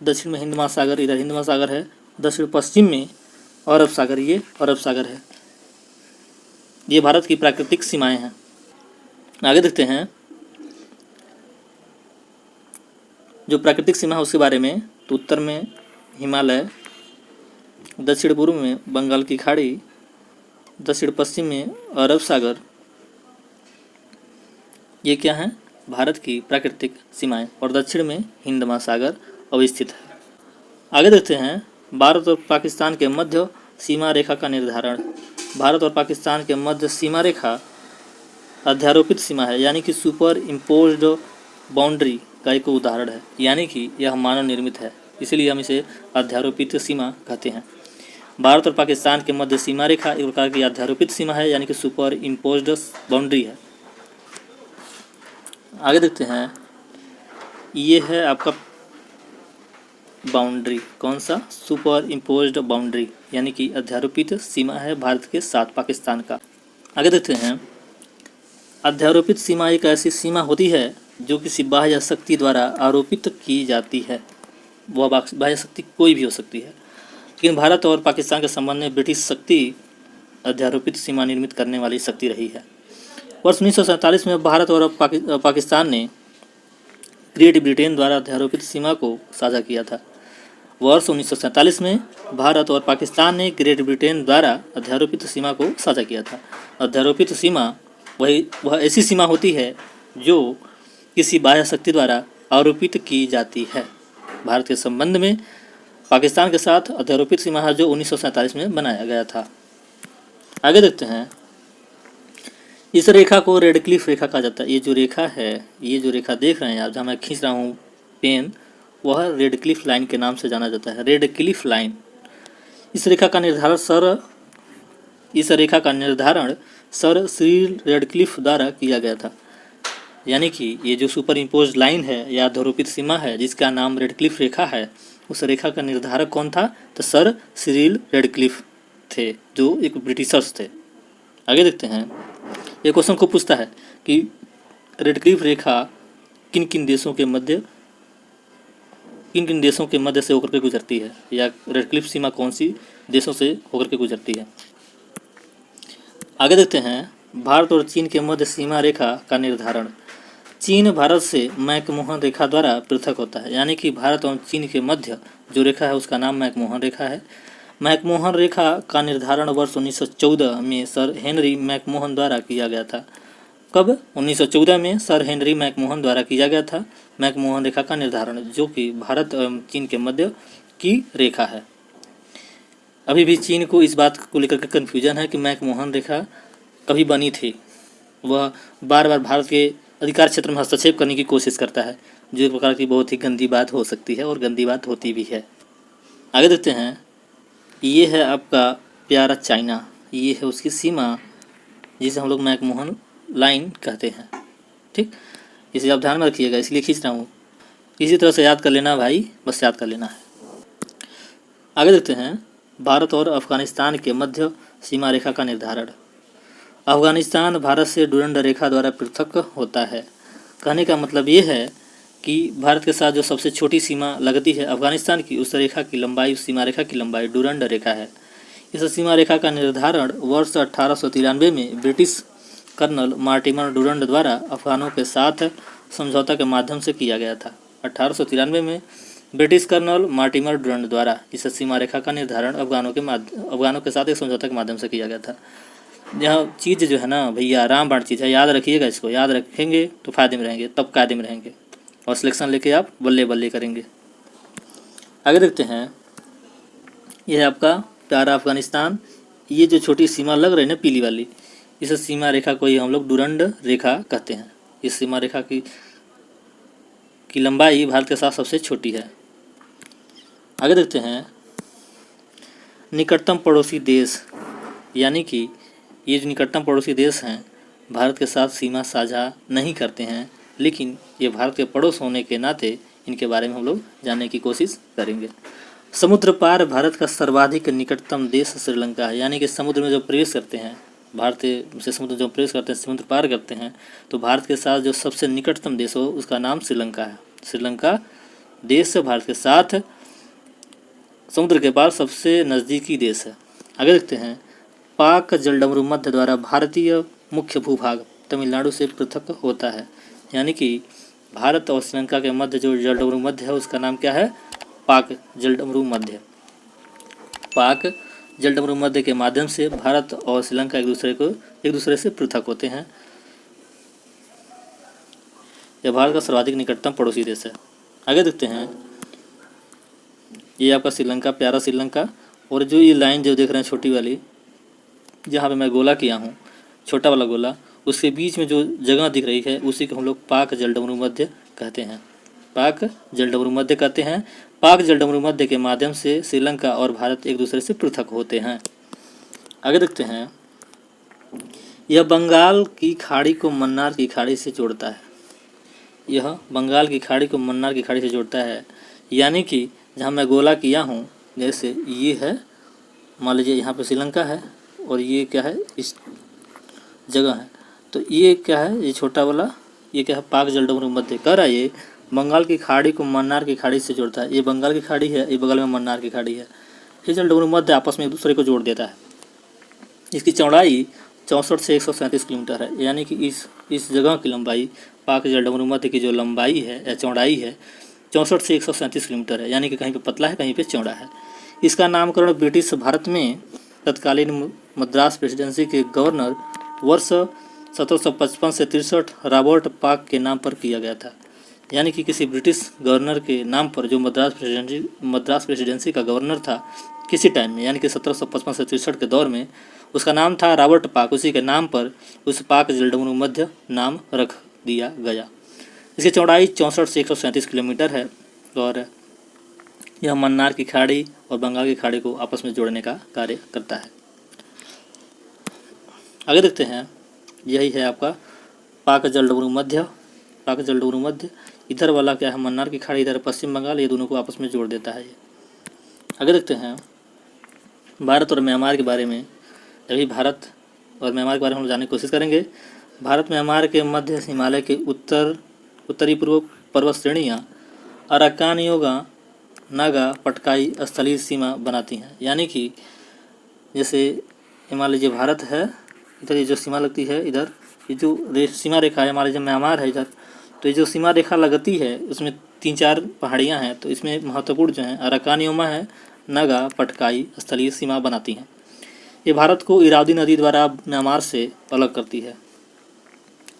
दक्षिण में हिंद महासागर, इधर हिंद महासागर है, दक्षिण पश्चिम में अरब सागर, ये अरब सागर है। ये भारत की प्राकृतिक सीमाएं हैं। आगे देखते हैं जो प्राकृतिक सीमा है उसके बारे में। तो उत्तर में हिमालय, दक्षिण पूर्व में बंगाल की खाड़ी, दक्षिण पश्चिम में अरब सागर, ये क्या है, भारत की प्राकृतिक सीमाएं, और दक्षिण में हिंद महासागर अवस्थित है। आगे देखते हैं भारत और पाकिस्तान के मध्य सीमा रेखा का निर्धारण। भारत और पाकिस्तान के मध्य सीमा रेखा अध्यारोपित सीमा है, यानी कि सुपर इम्पोज्ड बाउंड्री का एक उदाहरण है, यानी कि यह मानव निर्मित है, इसलिए हम इसे अध्यारोपित सीमा कहते हैं। भारत और पाकिस्तान के मध्य सीमा रेखा एक प्रकार की अध्यारोपित सीमा है, यानी कि सुपर इम्पोज्ड बाउंड्री है। आगे देखते हैं, ये है आपका बाउंड्री, कौन सा, सुपर इम्पोज्ड बाउंड्री, यानी कि अध्यारोपित सीमा है भारत के साथ पाकिस्तान का। आगे देखते हैं, अध्यारोपित सीमा एक ऐसी सीमा होती है जो किसी बाह्य शक्ति द्वारा आरोपित की जाती है। वह बाह्य शक्ति कोई भी हो सकती है, लेकिन भारत और पाकिस्तान के संबंध में ब्रिटिश शक्ति अध्यारोपित सीमा निर्मित करने वाली शक्ति रही है। वर्ष 1947 में भारत और पाकिस्तान ने ग्रेट ब्रिटेन द्वारा अध्यारोपित सीमा को साझा किया था। वर्ष 1947 में भारत और पाकिस्तान ने ग्रेट ब्रिटेन द्वारा अध्यारोपित सीमा को साझा किया था। अध्यारोपित सीमा वह ऐसी सीमा होती है जो किसी बाह्य शक्ति द्वारा आरोपित की जाती है। भारत के संबंध में पाकिस्तान के साथ अध्यारोपित सीमा है जो 1947 में बनाया गया था। आगे देखते हैं, इस रेखा को रेडक्लिफ रेखा कहा जाता है। ये जो रेखा है, ये जो रेखा देख रहे हैं आप, जहाँ मैं खींच रहा हूँ पेन, वह रेडक्लिफ लाइन के नाम से जाना जाता है, रेडक्लिफ लाइन। इस रेखा का निर्धारण सर सिरिल रेडक्लिफ द्वारा किया गया था। यानी कि ये जो सुपर इम्पोज लाइन है या अध्यारोपित सीमा है जिसका नाम रेडक्लिफ रेखा है, उस रेखा का निर्धारक कौन था, तो सर सिरिल रेडक्लिफ थे, जो एक ब्रिटिशर्स थे। आगे देखते हैं, ये क्वेश्चन को पूछता है कि रेडक्लिफ रेखा किन किन देशों के मध्य से होकर के गुजरती है, या रेडक्लिफ सीमा कौन सी देशों से होकर के गुजरती है। आगे देखते हैं, भारत और चीन के मध्य सीमा रेखा का निर्धारण। चीन भारत से मैकमोहन रेखा द्वारा पृथक होता है, यानी कि भारत और चीन के मध्य जो रेखा है उसका नाम मैकमोहन रेखा है। मैकमोहन रेखा का निर्धारण वर्ष 1914 में सर हेनरी मैकमोहन द्वारा किया गया था। कब? 1914 में सर हेनरी मैकमोहन द्वारा किया गया था मैकमोहन रेखा का निर्धारण, जो कि भारत एवं चीन के मध्य की रेखा है। अभी भी चीन को इस बात को लेकर के कन्फ्यूजन है कि मैकमोहन रेखा कभी बनी थी। वह बार बार भारत के अधिकार क्षेत्र में हस्तक्षेप करने की कोशिश करता है, जो एक प्रकार की बहुत ही गंदी बात हो सकती है और गंदी बात होती भी है। आगे देखते हैं, ये है आपका प्यारा चाइना, ये है उसकी सीमा जिसे हम लोग मैकमोहन लाइन कहते हैं। ठीक, इसे आप ध्यान में रखिएगा, इसलिए खींच रहा हूँ। इसी तरह से याद कर लेना भाई, बस याद कर लेना है। आगे देखते हैं, भारत और अफगानिस्तान के मध्य सीमा रेखा का निर्धारण। अफगानिस्तान भारत से डुरंड रेखा द्वारा पृथक होता है। कहने का मतलब ये है कि भारत के साथ जो सबसे छोटी सीमा लगती है अफगानिस्तान की, उस रेखा की लंबाई, उस सीमा रेखा की लंबाई डुरंड रेखा है। इस सीमा रेखा का निर्धारण वर्ष 1893 में ब्रिटिश कर्नल मार्टिमर डुरंड द्वारा अफगानों के साथ समझौता के माध्यम से किया गया था। 1893 में ब्रिटिश कर्नल मार्टिमर डुरंड द्वारा इस सीमा रेखा का निर्धारण अफगानों के साथ एक समझौता के माध्यम से किया गया था। यह चीज़ जो है ना भैया, रामबाण चीज़ है, याद रखिएगा। इसको याद रखेंगे तो फायदे में रहेंगे, तब कायदे में रहेंगे। और सिलेक्शन लेके आप बल्ले बल्ले करेंगे। आगे देखते हैं, यह है आपका प्यारा अफगानिस्तान। ये जो छोटी सीमा लग रही है ना पीली वाली, इस सीमा रेखा को ही हम लोग डुरंड रेखा कहते हैं। इस सीमा रेखा की लंबाई भारत के साथ सबसे छोटी है। आगे देखते हैं, निकटतम पड़ोसी देश, यानी कि ये जो निकटतम पड़ोसी देश हैं भारत के साथ सीमा साझा नहीं करते हैं, लेकिन ये भारत के पड़ोस होने के नाते इनके बारे में हम लोग जानने की कोशिश करेंगे। समुद्र पार भारत का सर्वाधिक निकटतम देश श्रीलंका है, यानी कि समुद्र में जब प्रवेश करते हैं, भारत से समुद्र जब प्रवेश करते हैं, समुद्र पार करते हैं, तो भारत के साथ जो सबसे निकटतम देश हो उसका नाम श्रीलंका है। श्रीलंका देश भारत के साथ समुद्र के पार सबसे नज़दीकी देश है। आगे देखते हैं, पाक जलडमरू मध्य द्वारा भारतीय मुख्य भूभाग तमिलनाडु से पृथक होता है, यानी कि भारत और श्रीलंका के मध्य जो जलडमरू मध्य है उसका नाम क्या है? पाक जलडमरू मध्य। पाक जलडमरू मध्य के माध्यम से भारत और श्रीलंका एक दूसरे से पृथक होते हैं। यह भारत का सर्वाधिक निकटतम पड़ोसी देश है। आगे देखते हैं, ये आपका श्रीलंका, प्यारा श्रीलंका, और जो ये लाइन जो देख रहे हैं छोटी वाली, जहाँ पे मैं गोला किया हूँ, छोटा वाला गोला, उसके बीच में जो जगह दिख रही है उसी को हम लोग पाक जलडमरू मध्य कहते हैं। पाक जलडमरू मध्य कहते हैं। पाक जलडमरू मध्य के माध्यम से श्रीलंका और भारत एक दूसरे से पृथक होते हैं। आगे देखते हैं, यह बंगाल की खाड़ी को मन्नार की खाड़ी से जोड़ता है। यह बंगाल की खाड़ी को मन्नार की खाड़ी से जोड़ता है, यानी कि जहाँ मैं गोला किया हूँ, जैसे ये है, मान लीजिए यहाँ पे श्रीलंका है और ये क्या है, इस जगह है, तो ये क्या है, ये छोटा वाला, ये क्या है, पाक जलडमरू मध्य कह रहा है। ये बंगाल की खाड़ी को मन्नार की खाड़ी से जोड़ता है। ये बंगाल की खाड़ी है, ये बगल में मन्नार की खाड़ी है। ये जलडमरू मध्य आपस में एक दूसरे को जोड़ देता है। इसकी चौड़ाई 64 से 137 किलोमीटर है, यानी कि इस जगह की लंबाई, पाक जलडमरू मध्य की जो लंबाई है या चौड़ाई है 64 से 137 किलोमीटर है, यानी कि कहीं पे पतला है, कहीं पे चौड़ा है। इसका नामकरण ब्रिटिश भारत में तत्कालीन मद्रास प्रेसिडेंसी के गवर्नर वर्ष 1755 से 63 रॉबर्ट पाक के नाम पर किया गया था, यानी कि किसी ब्रिटिश गवर्नर के नाम पर, जो मद्रास प्रेसिडेंसी का गवर्नर था किसी टाइम में, यानी कि 1755 से 63 के दौर में, उसका नाम था रॉबर्ट पाक। उसी के नाम पर उस पाक जलडमरू मध्य नाम रख दिया गया। इसकी चौड़ाई 64 से 137 किलोमीटर है और यह मन्नार की खाड़ी और बंगाल की खाड़ी को आपस में जोड़ने का कार्य करता है। आगे देखते हैं, यही है आपका पाक जलडमरू मध्य। पाक जलडमरू मध्य, इधर वाला क्या है, मन्नार की खाड़ी, इधर पश्चिम बंगाल, ये दोनों को आपस में जोड़ देता है ये। आगे देखते हैं, भारत और म्यांमार के बारे में। अभी भारत और म्यांमार के बारे में हम जानने की कोशिश करेंगे। भारत म्यांमार के मध्य हिमालय के उत्तरी पूर्व पर्वत श्रेणियाँ अराकान योगा नागा पटकाई स्थलीय सीमा बनाती हैं, यानी कि जैसे मान लीजिए भारत है, इधर ये जो सीमा लगती है, इधर ये जो सीमा रेखा है, मान लीजिए म्यांमार है इधर, तो ये जो सीमा रेखा लगती है उसमें 3-4 पहाड़ियाँ हैं, तो इसमें महत्वपूर्ण जो हैं अराकान योमा है, नागा पटकाई स्थलीय सीमा बनाती हैं। ये भारत को इरावदी नदी द्वारा म्यांमार से अलग करती है,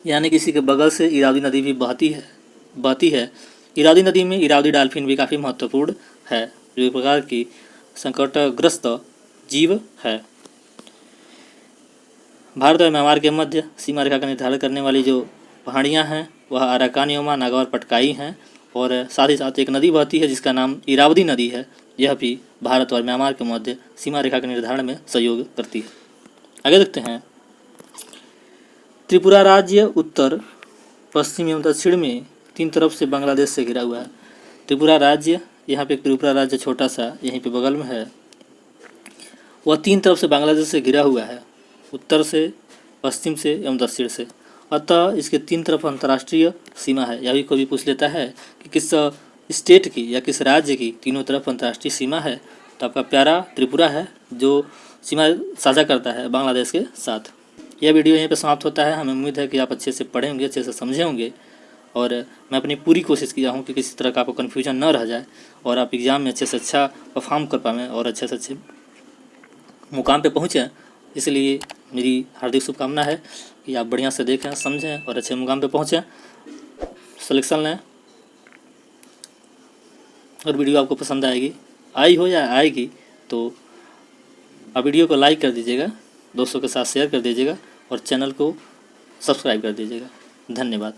यानी किसी के बगल से इरावदी नदी भी बहती है। इरावदी नदी में इरावदी डॉल्फिन भी काफ़ी महत्वपूर्ण है, जो एक प्रकार की संकटग्रस्त जीव है। भारत और म्यांमार के मध्य सीमा रेखा का निर्धारण करने वाली जो पहाड़ियाँ हैं वह अराकान योमा, नागा और पटकाई हैं, और साथ ही साथ एक नदी बहती है जिसका नाम इरावदी नदी है। यह भी भारत और म्यांमार के मध्य सीमा रेखा के निर्धारण में सहयोग करती है। आगे देखते हैं, त्रिपुरा राज्य उत्तर, पश्चिम एवं दक्षिण में 3 तरफ से बांग्लादेश से घिरा हुआ है। त्रिपुरा राज्य, यहाँ पे त्रिपुरा राज्य छोटा सा यहीं पे बगल में है, वह 3 तरफ से बांग्लादेश से घिरा हुआ है, उत्तर से, पश्चिम से एवं दक्षिण से। अतः इसके 3 तरफ अंतर्राष्ट्रीय सीमा है। यह भी कोई पूछ लेता है कि किस स्टेट की या किस राज्य की तीनों तरफ अंतर्राष्ट्रीय सीमा है, तो आपका प्यारा त्रिपुरा है जो सीमा साझा करता है बांग्लादेश के साथ। यह वीडियो यहीं पर समाप्त होता है। हमें उम्मीद है कि आप अच्छे से पढ़े होंगे, अच्छे से समझे होंगे, और मैं अपनी पूरी कोशिश किया हूँ कि किसी तरह का आपको कन्फ्यूजन न रह जाए और आप एग्ज़ाम में अच्छे से अच्छा परफॉर्म कर पाएँ और अच्छे से अच्छे मुकाम पे पहुँचें। इसलिए मेरी हार्दिक शुभकामना है कि आप बढ़िया से देखें, समझें और अच्छे मुकाम पे पहुँचें, सिलेक्शन लें। और वीडियो आपको पसंद आएगी, आई हो या आएगी, तो आप वीडियो को लाइक कर दीजिएगा, दोस्तों के साथ शेयर कर दीजिएगा और चैनल को सब्सक्राइब कर दीजिएगा। धन्यवाद।